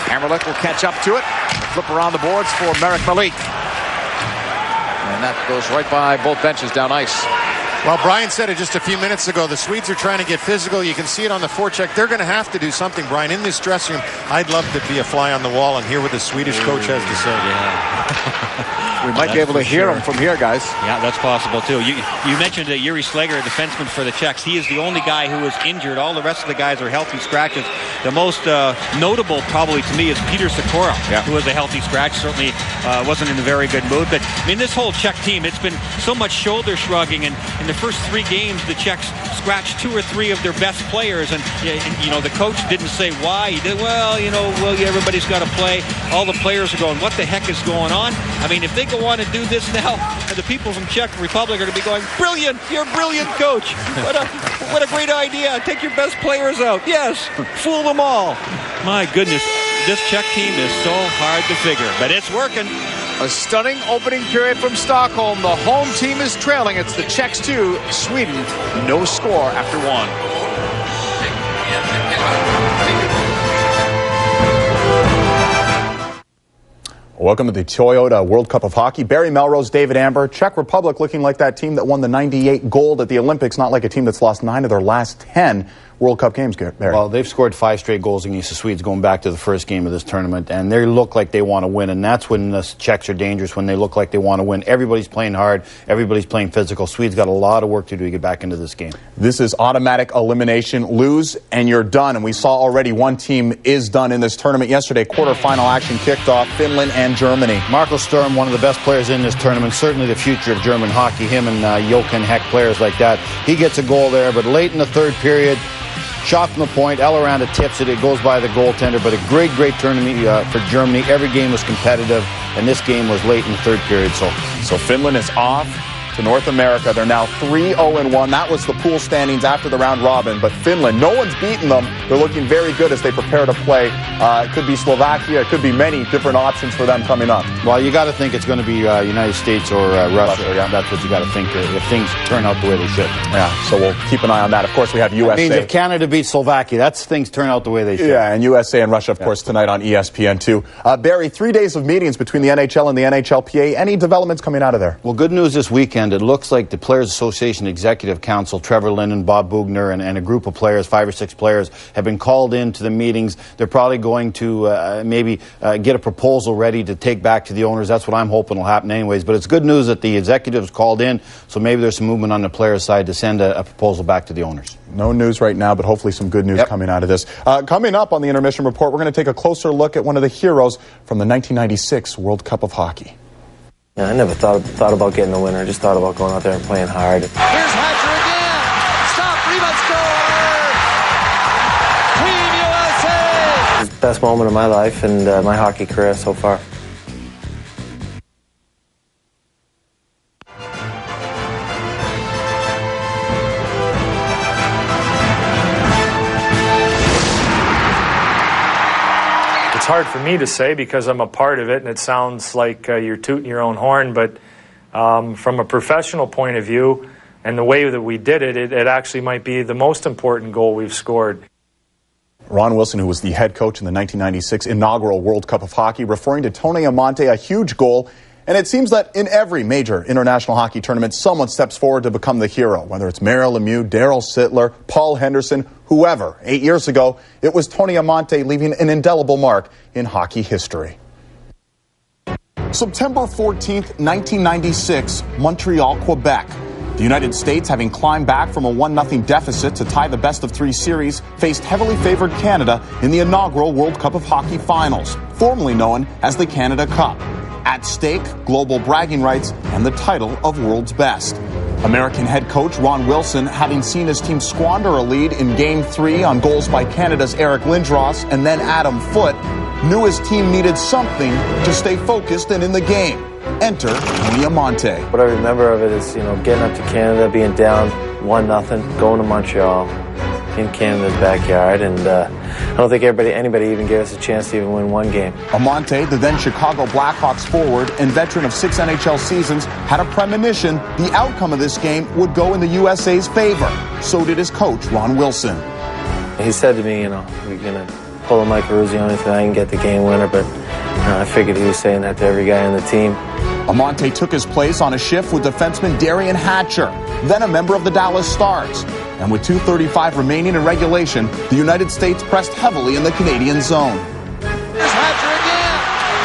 Hammerlick will catch up to it. Flip around the boards for Merrick Malik. And that goes right by both benches down ice. Well, Brian said it just a few minutes ago. The Swedes are trying to get physical. You can see it on the forecheck. They're going to have to do something, Brian. In this dressing room, I'd love to be a fly on the wall and hear what the Swedish coach has to say. Yeah. We might be able to hear him from here, guys. Yeah, that's possible, too. You mentioned Yuri Slager, a defenseman for the Czechs. He is the only guy who is injured. All the rest of the guys are healthy scratches. The most notable, probably, to me, is Peter Sikora, who is a healthy scratch. Certainly wasn't in a very good mood. But, I mean, this whole Czech team, it's been so much shoulder shrugging. And in the first 3 games, the Czechs scratched 2 or 3 of their best players. And, you know, the coach didn't say why. He did, everybody's got to play. All the players are going, what the heck is going on? I mean, if they go on and do this now, the people from Czech Republic are going to be going, brilliant, you're a brilliant coach. What a great idea. Take your best players out. Yes, fool them all. My goodness, this Czech team is so hard to figure, but it's working. A stunning opening period from Stockholm. The home team is trailing. It's the Czechs 2, Sweden no score after 1. Welcome to the Toyota World Cup of Hockey. Barry Melrose, David Amber. Czech Republic looking like that team that won the 98 gold at the Olympics, not like a team that's lost 9 of their last 10 World Cup games, Barry. Well, they've scored 5 straight goals against the Swedes going back to the first game of this tournament, and they look like they want to win, and that's when the Czechs are dangerous, when they look like they want to win. Everybody's playing hard. Everybody's playing physical. Swedes got a lot of work to do to get back into this game. This is automatic elimination. Lose, and you're done. And we saw already one team is done in this tournament yesterday. Quarterfinal action kicked off, Finland and Germany. Marco Sturm, one of the best players in this tournament, certainly the future of German hockey. Him and Jochen Heck, players like that. He gets a goal there, but late in the third period, shot from the point, Eloranda tips it. It goes by the goaltender, but a great tournament for Germany. Every game was competitive, and this game was late in the third period. So Finland is off to North America. They're now 3-0-1. That was the pool standings after the round robin. But Finland, no one's beaten them. They're looking very good as they prepare to play. It could be Slovakia. It could be many different options for them coming up. Well, you got to think it's going to be United States or Russia. Yeah. That's what you got to think if things turn out the way they should. Yeah, so we'll keep an eye on that. Of course, we have USA. That means if Canada beats Slovakia, that's things turn out the way they should. Yeah, and USA and Russia, of course, tonight on ESPN 2. Barry, 3 days of meetings between the NHL and the NHLPA. Any developments coming out of there? Well, good news this weekend. It looks like the Players Association Executive Council, Trevor Linden, Bob Bugner, and a group of players, 5 or 6 players, have been called into the meetings. They're probably going to maybe get a proposal ready to take back to the owners. That's what I'm hoping will happen anyways. But it's good news that the executives called in, so maybe there's some movement on the players' side to send a proposal back to the owners. No news right now, but hopefully some good news coming out of this. Coming up on the Intermission Report, we're going to take a closer look at one of the heroes from the 1996 World Cup of Hockey. Yeah, I never thought about getting the winner. I just thought about going out there and playing hard. Here's Hatcher again. Stop. Rebound score. Team USA. It's the best moment of my life and my hockey career so far. It's hard for me to say because I'm a part of it, and it sounds like you're tooting your own horn, but from a professional point of view and the way that we did it, it actually might be the most important goal we've scored. Ron Wilson, who was the head coach in the 1996 inaugural World Cup of Hockey, referring to Tony Amonte, a huge goal. And it seems that in every major international hockey tournament, someone steps forward to become the hero, whether it's Mario Lemieux, Darryl Sittler, Paul Henderson, whoever. 8 years ago, it was Tony Amonte, leaving an indelible mark in hockey history. September 14th, 1996, Montreal, Quebec. The United States, having climbed back from a 1-0 deficit to tie the best-of-3 series, faced heavily favored Canada in the inaugural World Cup of Hockey Finals, formerly known as the Canada Cup. At stake, global bragging rights and the title of world's best. American head coach Ron Wilson, having seen his team squander a lead in Game 3 on goals by Canada's Eric Lindros and then Adam Foote, knew his team needed something to stay focused and in the game. Enter Tony Amonte. What I remember of it is, getting up to Canada, being down 1-0, going to Montreal in Canada's backyard, and I don't think anybody even gave us a chance to even win one game. Amonte, the then Chicago Blackhawks forward and veteran of 6 NHL seasons, had a premonition the outcome of this game would go in the USA's favor. So did his coach, Ron Wilson. He said to me, we're going to pull a Mike Ruzzi on tonight and get the game winner, but I figured he was saying that to every guy on the team. Amonte took his place on a shift with defenseman Darian Hatcher, then a member of the Dallas Stars. And with 2:35 remaining in regulation, the United States pressed heavily in the Canadian zone. Here's Hatcher again.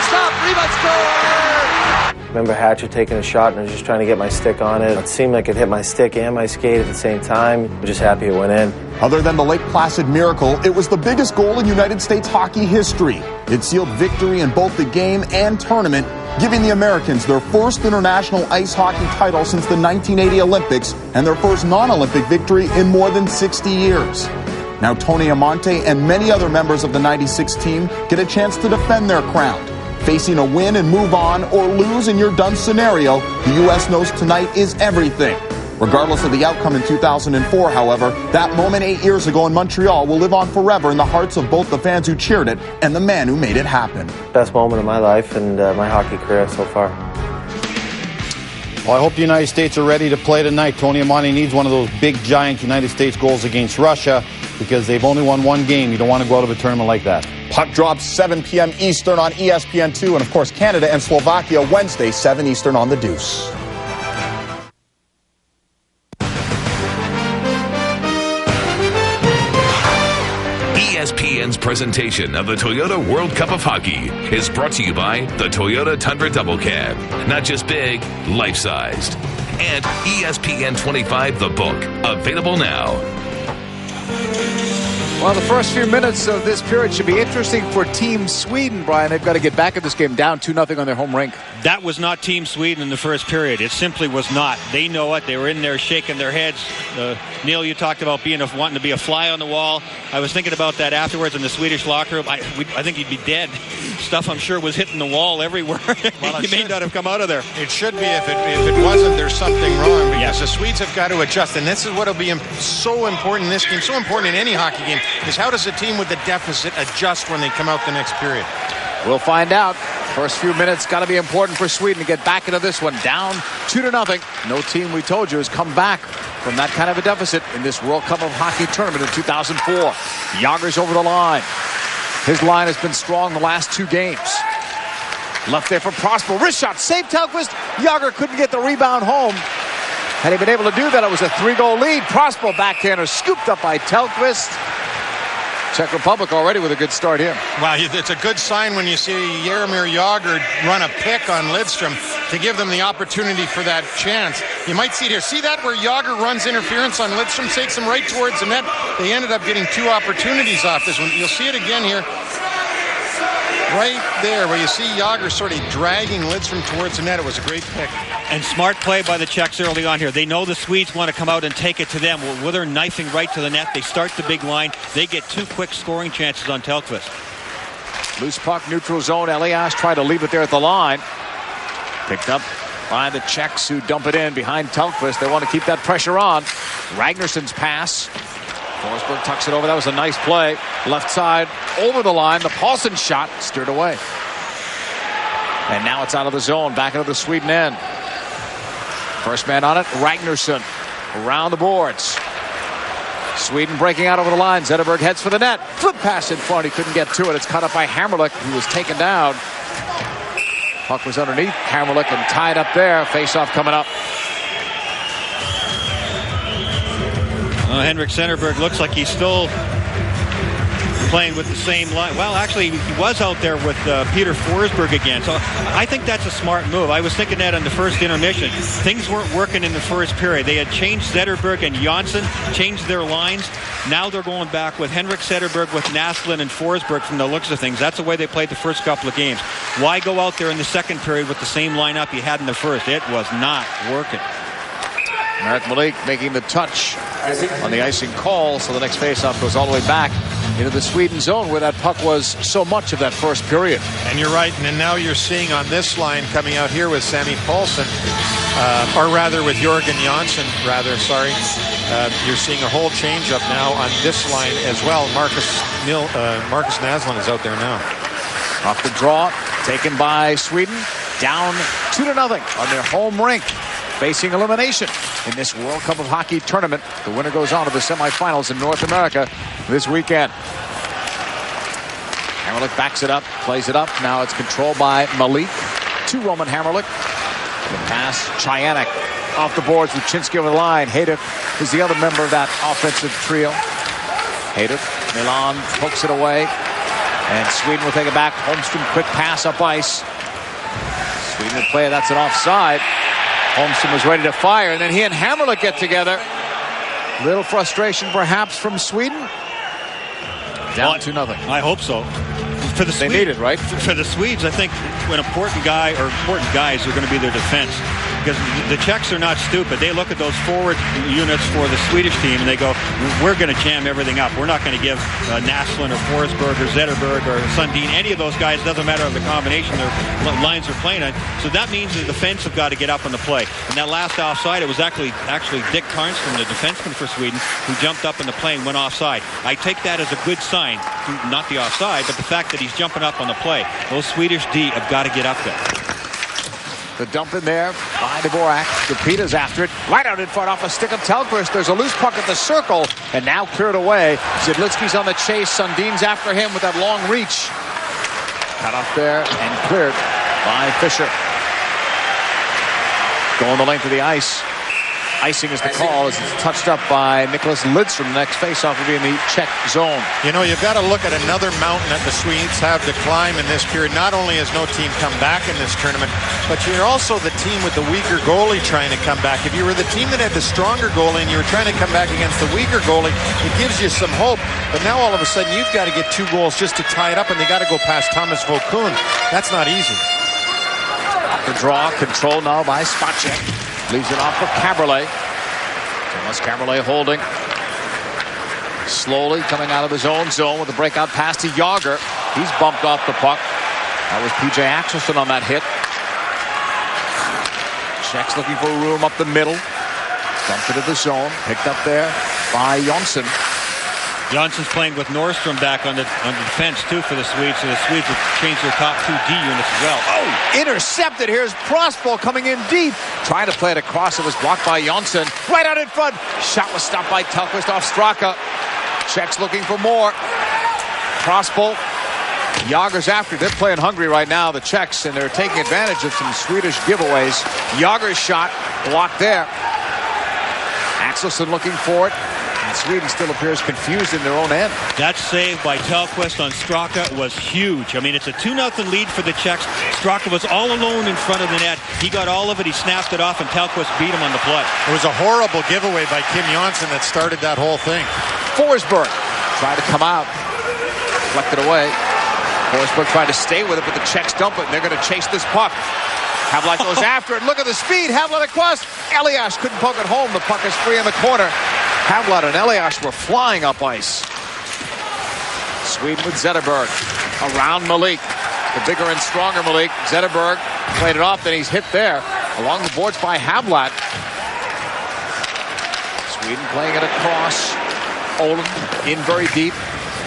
Stop, rebound, score! Remember Hatcher taking a shot and I was just trying to get my stick on it. It seemed like it hit my stick and my skate at the same time. I'm just happy it went in. Other than the Lake Placid miracle, it was the biggest goal in United States hockey history. It sealed victory in both the game and tournament, giving the Americans their first international ice hockey title since the 1980 Olympics and their first non-Olympic victory in more than 60 years. Now Tony Amonte and many other members of the 96 team get a chance to defend their crown. Facing a win and move on or lose in your done scenario, the U.S. knows tonight is everything. Regardless of the outcome in 2004, however, that moment 8 years ago in Montreal will live on forever in the hearts of both the fans who cheered it and the man who made it happen. Best moment of my life and my hockey career so far. Well, I hope the United States are ready to play tonight. Tony Amonte needs one of those big, giant United States goals against Russia because they've only won one game. You don't want to go out of a tournament like that. Puck drops 7 p.m. Eastern on ESPN2, and of course Canada and Slovakia Wednesday, 7 Eastern on the Deuce. ESPN's presentation of the Toyota World Cup of Hockey is brought to you by the Toyota Tundra Double Cab. Not just big, life-sized. And ESPN 25 The Book, available now. Well, the first few minutes of this period should be interesting for Team Sweden, Brian. They've got to get back in this game down 2-0 on their home rink. That was not Team Sweden in the first period. It simply was not. They know it. They were in there shaking their heads. Neil, you talked about wanting to be a fly on the wall. I was thinking about that afterwards in the Swedish locker room. I think you'd be dead. Stuff, I'm sure, was hitting the wall everywhere. Well, you may not have come out of there. It should be. If it wasn't, there's something wrong, because the Swedes have got to adjust. And this is what will be so important in this game, so important in any hockey game, is how does a team with the deficit adjust when they come out the next period? We'll find out. First few minutes got to be important for Sweden to get back into this one. Down 2-0. No team, we told you, has come back from that kind of a deficit in this World Cup of Hockey tournament in 2004. Jágr's over the line. His line has been strong the last 2 games. Left there for Prosper. Wrist shot. Save Tellqvist. Jágr couldn't get the rebound home. Had he been able to do that, it was a 3-goal lead. Prosper backhander scooped up by Tellqvist. Czech Republic already with a good start here. Wow, it's a good sign when you see Jaromir Jágr run a pick on Lidstrom to give them the opportunity for that chance. You might see it here. See that where Jágr runs interference on Lidstrom, takes him right towards the net. They ended up getting 2 opportunities off this one. You'll see it again here. Right there where you see Jágr sort of dragging Lidstrom towards the net. It was a great pick. And smart play by the Czechs early on here. They know the Swedes want to come out and take it to them. Well, they're knifing right to the net. They start the big line. They get 2 quick scoring chances on Tellqvist. Loose puck, neutral zone. Elias tried to leave it there at the line. Picked up by the Czechs, who dump it in behind Tellqvist. They want to keep that pressure on. Ragnarsson's pass. Forsberg tucks it over. That was a nice play. Left side over the line. The Paulson shot steered away. And now it's out of the zone. Back into the Sweden end. First man on it, Ragnarsson. Around the boards. Sweden breaking out over the line. Zetterberg heads for the net. Flip pass in front. He couldn't get to it. It's cut up by Hammerlick, who was taken down. Puck was underneath Hammerlick and tied up there. Face-off coming up. Henrik Zetterberg looks like he's still playing with the same line. Well, actually, he was out there with Peter Forsberg again. So I think that's a smart move. I was thinking that on the first intermission. Things weren't working in the first period. They had changed Zetterberg and Johnsson, changed their lines. Now they're going back with Henrik Zetterberg, with Naslund and Forsberg from the looks of things. That's the way they played the first couple of games. Why go out there in the second period with the same lineup you had in the first? It was not working. Marek Malik making the touch on the icing call, so the next faceoff goes all the way back into the Sweden zone where that puck was so much of that first period. And you're right, and now you're seeing on this line coming out here with Sammy Paulson, or rather with Jörgen Jansson, you're seeing a whole change-up now on this line as well. Marcus Naslund is out there now. Off the draw, taken by Sweden, down 2-0 on their home rink, facing elimination in this World Cup of Hockey tournament. The winner goes on to the semifinals in North America this weekend. Hamrlik backs it up, plays it up. Now it's controlled by Malik to Roman Hamrlik. The pass, Chayanek off the boards with Chinsky over the line. Hayduck is the other member of that offensive trio. Hayduck, Milan pokes it away. And Sweden will take it back. Holmstrom, quick pass up ice. Sweden will play it. That's an offside. Holmstrom was ready to fire, and then he and Hamrlik get together. Little frustration, perhaps, from Sweden. Down 2-0. I hope so. For the they need it, right? For the Swedes, I think an important guys are going to be their defense. Because the Czechs are not stupid. They look at those forward units for the Swedish team and they go, we're going to jam everything up. We're not going to give Naslund or Forsberg or Zetterberg or Sundin, any of those guys, doesn't matter of the combination their lines are playing on. So that means the defense have got to get up on the play. And that last offside, it was actually Dick Karnström, the defenseman for Sweden, who jumped up in the play and went offside. I take that as a good sign, not the offside, but the fact that he's jumping up on the play. Those Swedish D have got to get up there. The dump in there by Dvorak. Kapita's after it. Right out in front off a stick of Tellqvist. There's a loose puck at the circle. And now cleared away. Zidlitsky's on the chase. Sundin's after him with that long reach. Cut off there and cleared by Fischer. Going the length of the ice. Icing is the call as it's touched up by Nicholas Lidstrom. The next faceoff will be in the Czech zone. You know, you've got to look at another mountain that the Swedes have to climb in this period. Not only has no team come back in this tournament, but you're also the team with the weaker goalie trying to come back. If you were the team that had the stronger goalie and you were trying to come back against the weaker goalie, it gives you some hope. But now all of a sudden you've got to get 2 goals just to tie it up, and they got to go past Thomas Vokoun. That's not easy. The draw, control now by Spacek. Leaves it off for Caberlet. Thomas Caberlet holding. Slowly coming out of his own zone with a breakout pass to Jágr. He's bumped off the puck. That was P.J. Axelsson on that hit. Czechs looking for room up the middle. Dumped it to the zone. Picked up there by Jonsson. Johnson's playing with Nordstrom back on the defense, too, for the Swedes. So the Swedes have changed their top 2 D units as well. Oh, intercepted. Here's Prospal coming in deep. Trying to play it across. It was blocked by Jonsson. Right out in front. Shot was stopped by Tellqvist off Straka. Czechs looking for more. Prospal. Jágr's after. They're playing hungry right now, the Czechs, and they're taking advantage of some Swedish giveaways. Jágr's shot blocked there. Axelsson looking for it. And Sweden still appears confused in their own end. That save by Tellqvist on Straka was huge. I mean, it's a 2-0 lead for the Czechs. Straka was all alone in front of the net. He got all of it. He snapped it off, and Tellqvist beat him on the play. It was a horrible giveaway by Kim Jonsson that started that whole thing. Forsberg tried to come out. Deflected away. Forsberg tried to stay with it, but the Czechs dump it, and they're going to chase this puck. Havlat goes after it. Look at the speed. Havlat across. Elias couldn't poke it home. The puck is free in the corner. Havlat and Elias were flying up ice. Sweden with Zetterberg. Around Malik. The bigger and stronger Malik. Zetterberg played it off, then he's hit there. Along the boards by Havlat. Sweden playing it across. Olin in very deep.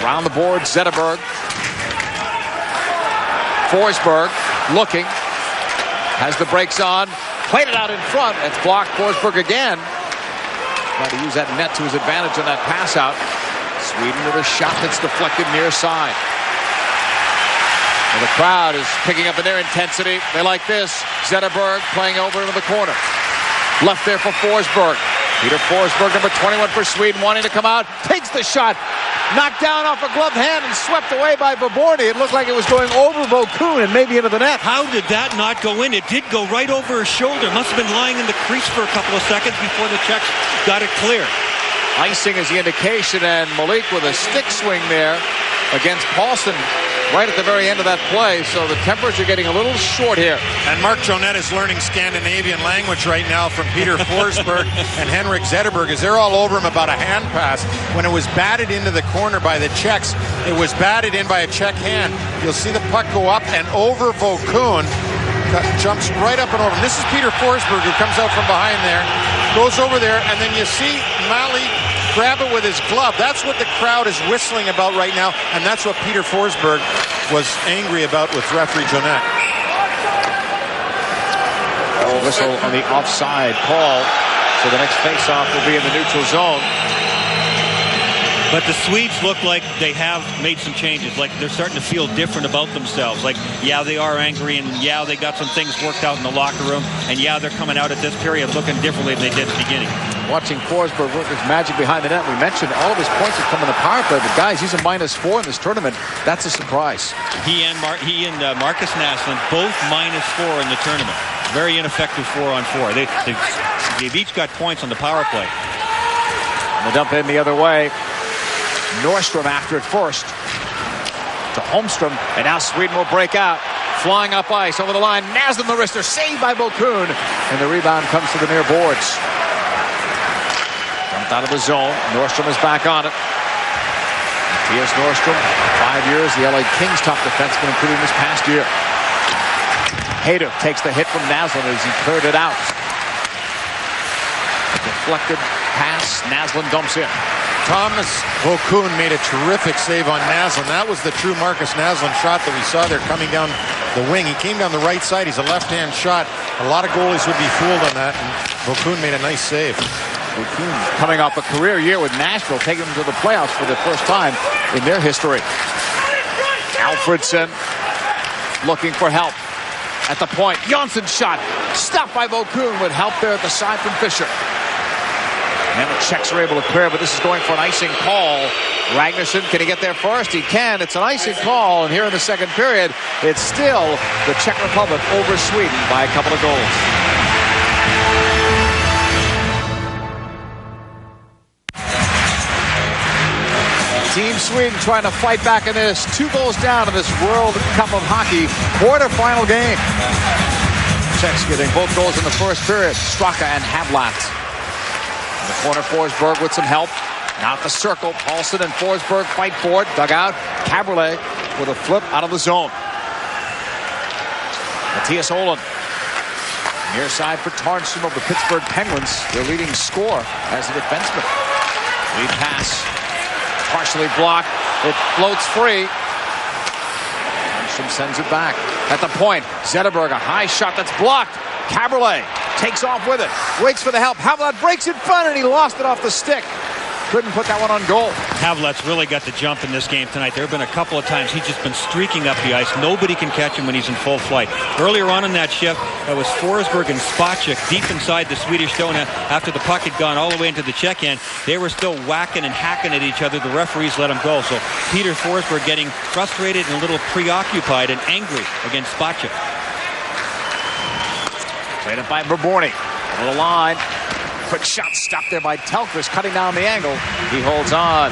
Around the board, Zetterberg. Forsberg looking. Has the brakes on. Played it out in front. It's blocked. Forsberg again. Trying to use that net to his advantage on that pass out. Sweden with a shot that's deflected near side. Well, the crowd is picking up in their intensity. They like this. Zetterberg playing over into the corner. Left there for Forsberg. Peter Forsberg, number 21 for Sweden, wanting to come out. Takes the shot. Knocked down off a gloved hand and swept away by Baborny. It looked like it was going over Vokoun and maybe into the net. How did that not go in? It did go right over his shoulder. Must have been lying in the crease for a couple of seconds before the Czechs got it clear. Icing is the indication, and Malik with a stick swing there against Paulson right at the very end of that play, so the tempers are getting a little short here. And Mark Jonette is learning Scandinavian language right now from Peter Forsberg and Henrik Zetterberg, as they're all over him about a hand pass. When it was batted into the corner by the Czechs, it was batted in by a Czech hand. You'll see the puck go up and over Vokun. Jumps right up and over. This is Peter Forsberg, who comes out from behind there, goes over there, and then you see Malley grab it with his glove. That's what the crowd is whistling about right now, and that's what Peter Forsberg was angry about with referee Jonette. Whistle on the offside call, so the next faceoff will be in the neutral zone. But the Swedes look like they have made some changes. Like they're starting to feel different about themselves. Like, yeah, they are angry, and yeah, they got some things worked out in the locker room, and yeah, they're coming out at this period looking differently than they did at the beginning. Watching Forsberg work his magic behind the net. We mentioned all of his points have come in the power play, but guys, he's a -4 in this tournament. That's a surprise. He and Marcus Naslund both -4 in the tournament. Very ineffective 4-on-4. They've each got points on the power play. And the dump in the other way. Nordstrom after it first to Holmstrom, and now Sweden will break out. Flying up ice over the line. Naslund the wrister, saved by Vokun, and the rebound comes to the near boards. Dumped out of the zone. Nordstrom is back on it. Mattias Nordstrom, 5 years, the LA Kings top defenseman, including this past year. Hayter takes the hit from Naslund as he cleared it out. Deflected pass. Naslund dumps in. Thomas Vokun made a terrific save on Naslund. That was the true Marcus Naslund shot that we saw there coming down the wing. He came down the right side. He's a left-hand shot. A lot of goalies would be fooled on that, and Vokun made a nice save. Vokun coming off a career year with Nashville, taking them to the playoffs for the first time in their history. Alfredsson looking for help at the point. Jonsson's shot stopped by Vokun with help there at the side from Fischer. And the Czechs are able to clear, but this is going for an icing call. Ragnarsson, can he get there first? He can. It's an icing call, and here in the second period, it's still the Czech Republic over Sweden by a couple of goals. Team Sweden trying to fight back in this. 2 goals down in this World Cup of Hockey quarterfinal game. Czechs getting both goals in the first period. Straka and Havlat. In the corner, Forsberg with some help. Now at the circle, Paulson and Forsberg fight for it. Dug out. Cabriolet with a flip out of the zone. Matthias Olin. Near side for Tarnstrom of the Pittsburgh Penguins. Their leading scorer as a defenseman. Lead pass. Partially blocked. It floats free. Tarnstrom sends it back. At the point, Zetterberg, a high shot that's blocked. Cabriolet takes off with it. Waits for the help. Havlat breaks in front, and he lost it off the stick. Couldn't put that one on goal. Havlat's really got the jump in this game tonight. There have been a couple of times he's just been streaking up the ice. Nobody can catch him when he's in full flight. Earlier on in that shift, that was Forsberg and Spacek deep inside the Swedish zone after the puck had gone all the way into the Czech end. They were still whacking and hacking at each other. The referees let him go. So Peter Forsberg getting frustrated and a little preoccupied and angry against Spacek. Played it by Verborny. On the line. Quick shot stopped there by Telkvist, cutting down the angle. He holds on.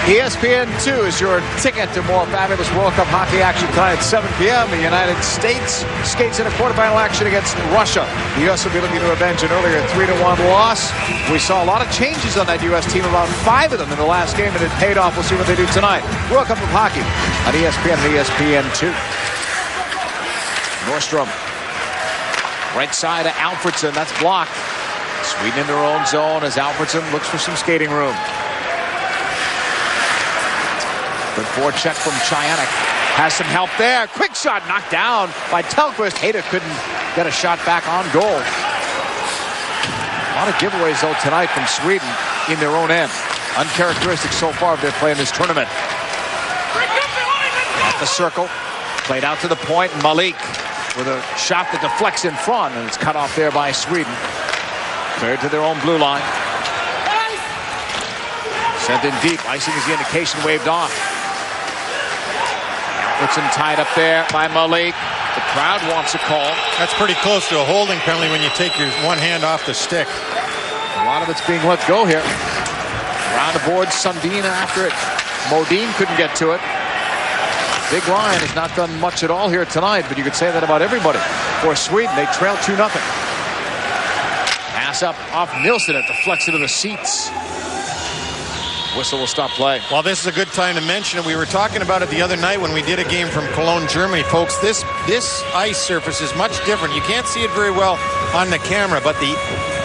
ESPN 2 is your ticket to more fabulous World Cup hockey action tonight at 7 p.m. The United States skates in a quarterfinal action against Russia. The U.S. will be looking to avenge an earlier 3-1 loss. We saw a lot of changes on that U.S. team, about 5 of them in the last game, and it paid off. We'll see what they do tonight. World Cup of Hockey on ESPN and ESPN 2. Nordstrom. Right side of Alfredsson. That's blocked. Sweden in their own zone as Alfredsson looks for some skating room. Good forecheck from Chayanek. Has some help there. Quick shot knocked down by Telkvist. Hayter couldn't get a shot back on goal. A lot of giveaways, though, tonight from Sweden in their own end. Uncharacteristic so far of their play in this tournament. At the circle. Played out to the point. Malik with a shot that deflects in front, and it's cut off there by Sweden. Cleared to their own blue line. Sent in deep. Icing is the indication, waved off. Alfredsson tied up there by Malik. The crowd wants a call. That's pretty close to a holding penalty when you take your one hand off the stick. A lot of it's being let go here. Around the board, Sundin after it. Modin couldn't get to it. Big Ryan has not done much at all here tonight, but you could say that about everybody. For Sweden, they trail 2-0. Pass up off Nilsson. It deflects into the seats. Whistle will stop play. Well, this is a good time to mention it. We were talking about it the other night when we did a game from Cologne, Germany. Folks, this ice surface is much different. You can't see it very well on the camera, but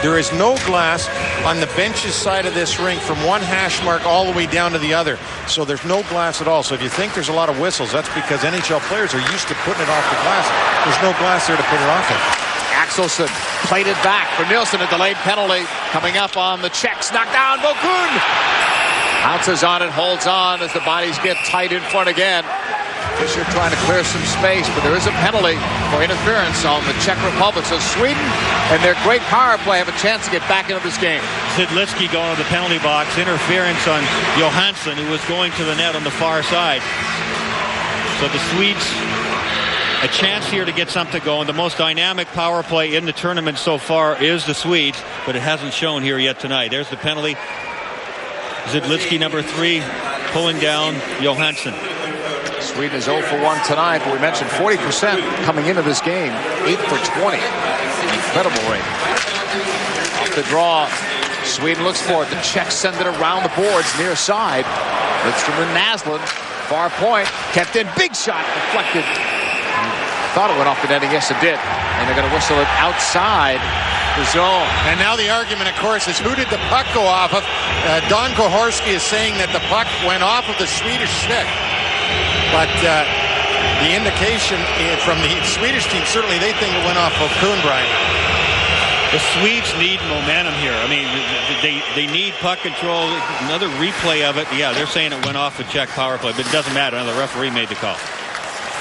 there is no glass on the bench's side of this rink from one hash mark all the way down to the other. So there's no glass at all. So if you think there's a lot of whistles, that's because NHL players are used to putting it off the glass. There's no glass there to put it off of. Axelson played it back for Nilsson. A delayed penalty coming up on the Czechs. Knocked down Bokun. Bounces on it, holds on as the bodies get tight in front again. Fisher trying to clear some space, but there is a penalty for interference on the Czech Republic. So Sweden and their great power play have a chance to get back into this game. Zidlitsky going to the penalty box. Interference on Johansson, who was going to the net on the far side. So the Swedes, a chance here to get something going. The most dynamic power play in the tournament so far is the Swedes, but it hasn't shown here yet tonight. There's the penalty. Zidlitsky, number 3, pulling down Johansson. Sweden is 0 for 1 tonight, but we mentioned 40% coming into this game. 8 for 20. Incredible rate. Off the draw. Sweden looks for it. The Czechs send it around the boards near side. Lidstrom and Naslund. Far point. Kept in. Big shot. Deflected. Thought it went off the netting. Yes, it did. And they're going to whistle it outside the zone. And now the argument, of course, is who did the puck go off of? Don Koharski is saying that the puck went off of the Swedish stick. But the indication from the Swedish team, certainly they think it went off of Kuhn, Brian. The Swedes need momentum here. I mean, they need puck control. Another replay of it. Yeah, they're saying it went off the Czech power play, but it doesn't matter. The referee made the call.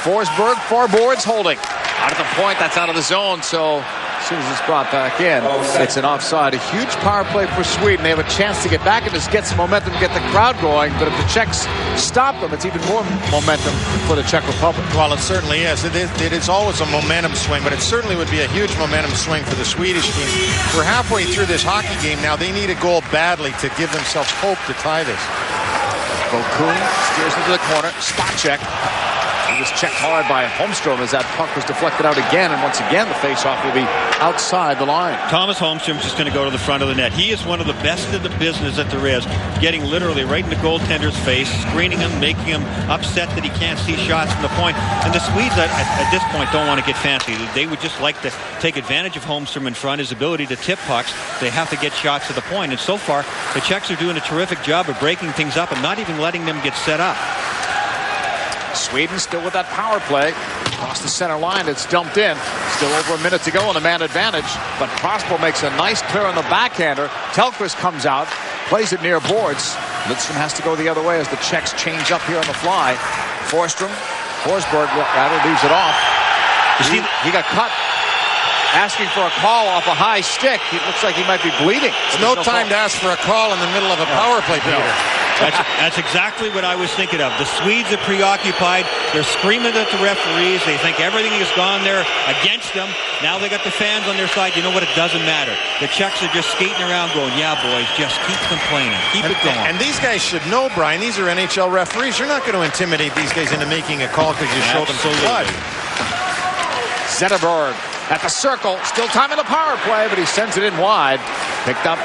Forsberg, far boards holding. Out of the point, that's out of the zone, so as soon as it's brought back in, it's an offside. A huge power play for Sweden. They have a chance to get back and just get some momentum, get the crowd going. But if the Czechs stop them, it's even more momentum for the Czech Republic. Well, it certainly is. It is always a momentum swing, but it certainly would be a huge momentum swing for the Swedish team. We're halfway through this hockey game now. They need a goal badly to give themselves hope to tie this. Bokun steers into the corner. Spot check. He was checked hard by Holmstrom as that puck was deflected out again, and once again the faceoff will be outside the line. Thomas Holmstrom's just going to go to the front of the net. He is one of the best in the business that there is, getting literally right in the goaltender's face, screening him, making him upset that he can't see shots from the point. And the Swedes at this point don't want to get fancy. They would just like to take advantage of Holmstrom in front, his ability to tip pucks. They have to get shots to the point. And so far, the Czechs are doing a terrific job of breaking things up and not even letting them get set up. Sweden still with that power play. Across the center line, it's dumped in. Still over a minute to go on the man advantage. But Prosper makes a nice clear on the backhander. Telquist comes out, plays it near boards. Lidstrom has to go the other way as the Czechs change up here on the fly. Forsberg rather leaves it off. He got cut. Asking for a call off a high stick. It looks like he might be bleeding. There's no time to ask for a call in the middle of a power play, Peter. That's exactly what I was thinking of. The Swedes are preoccupied. They're screaming at the referees. They think everything has gone there against them. Now they got the fans on their side. You know what? It doesn't matter. The Czechs are just skating around going, yeah, boys, just keep complaining. Keep it going. And these guys should know, Brian, these are NHL referees. You're not going to intimidate these guys into making a call because you showed them some blood. Zetterberg at the circle. Still time in the power play, but he sends it in wide. Picked up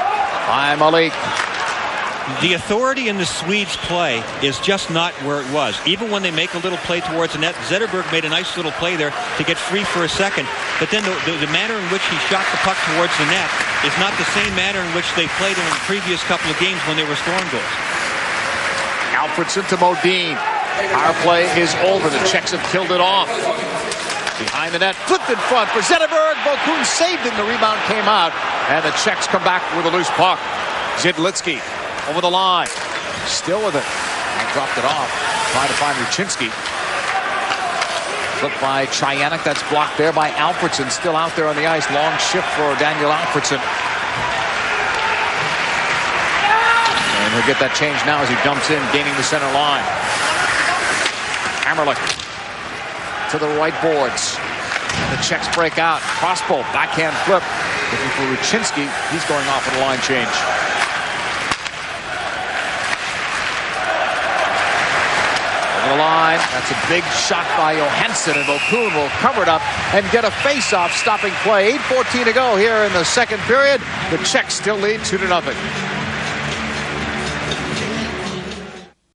by Malik. The authority in the Swedes' play is just not where it was. Even when they make a little play towards the net, Zetterberg made a nice little play there to get free for a second. But then the manner in which he shot the puck towards the net is not the same manner in which they played in the previous couple of games when they were scoring goals. Alfredson to Modin. Power play is over. The Czechs have killed it off. Behind the net, flipped in front for Zetterberg. Bokun saved it, and the rebound came out. And the Czechs come back with a loose puck. Zidlitsky over the line. Still with it. And dropped it off. Trying to find Ruchinski. Flipped by Chayanek. That's blocked there by Alfredson. Still out there on the ice. Long shift for Daniel Alfredson. And he'll get that change now as he dumps in, gaining the center line. Hammerlick to the right boards. And the Czechs break out. Prospo, backhand flip. Looking for Ruchinski. He's going off with a line change. Over the line. line. That's a big shot by Johansson, and Okun will cover it up and get a face-off stopping play. 8:14 to go here in the second period. The Czechs still lead 2-0.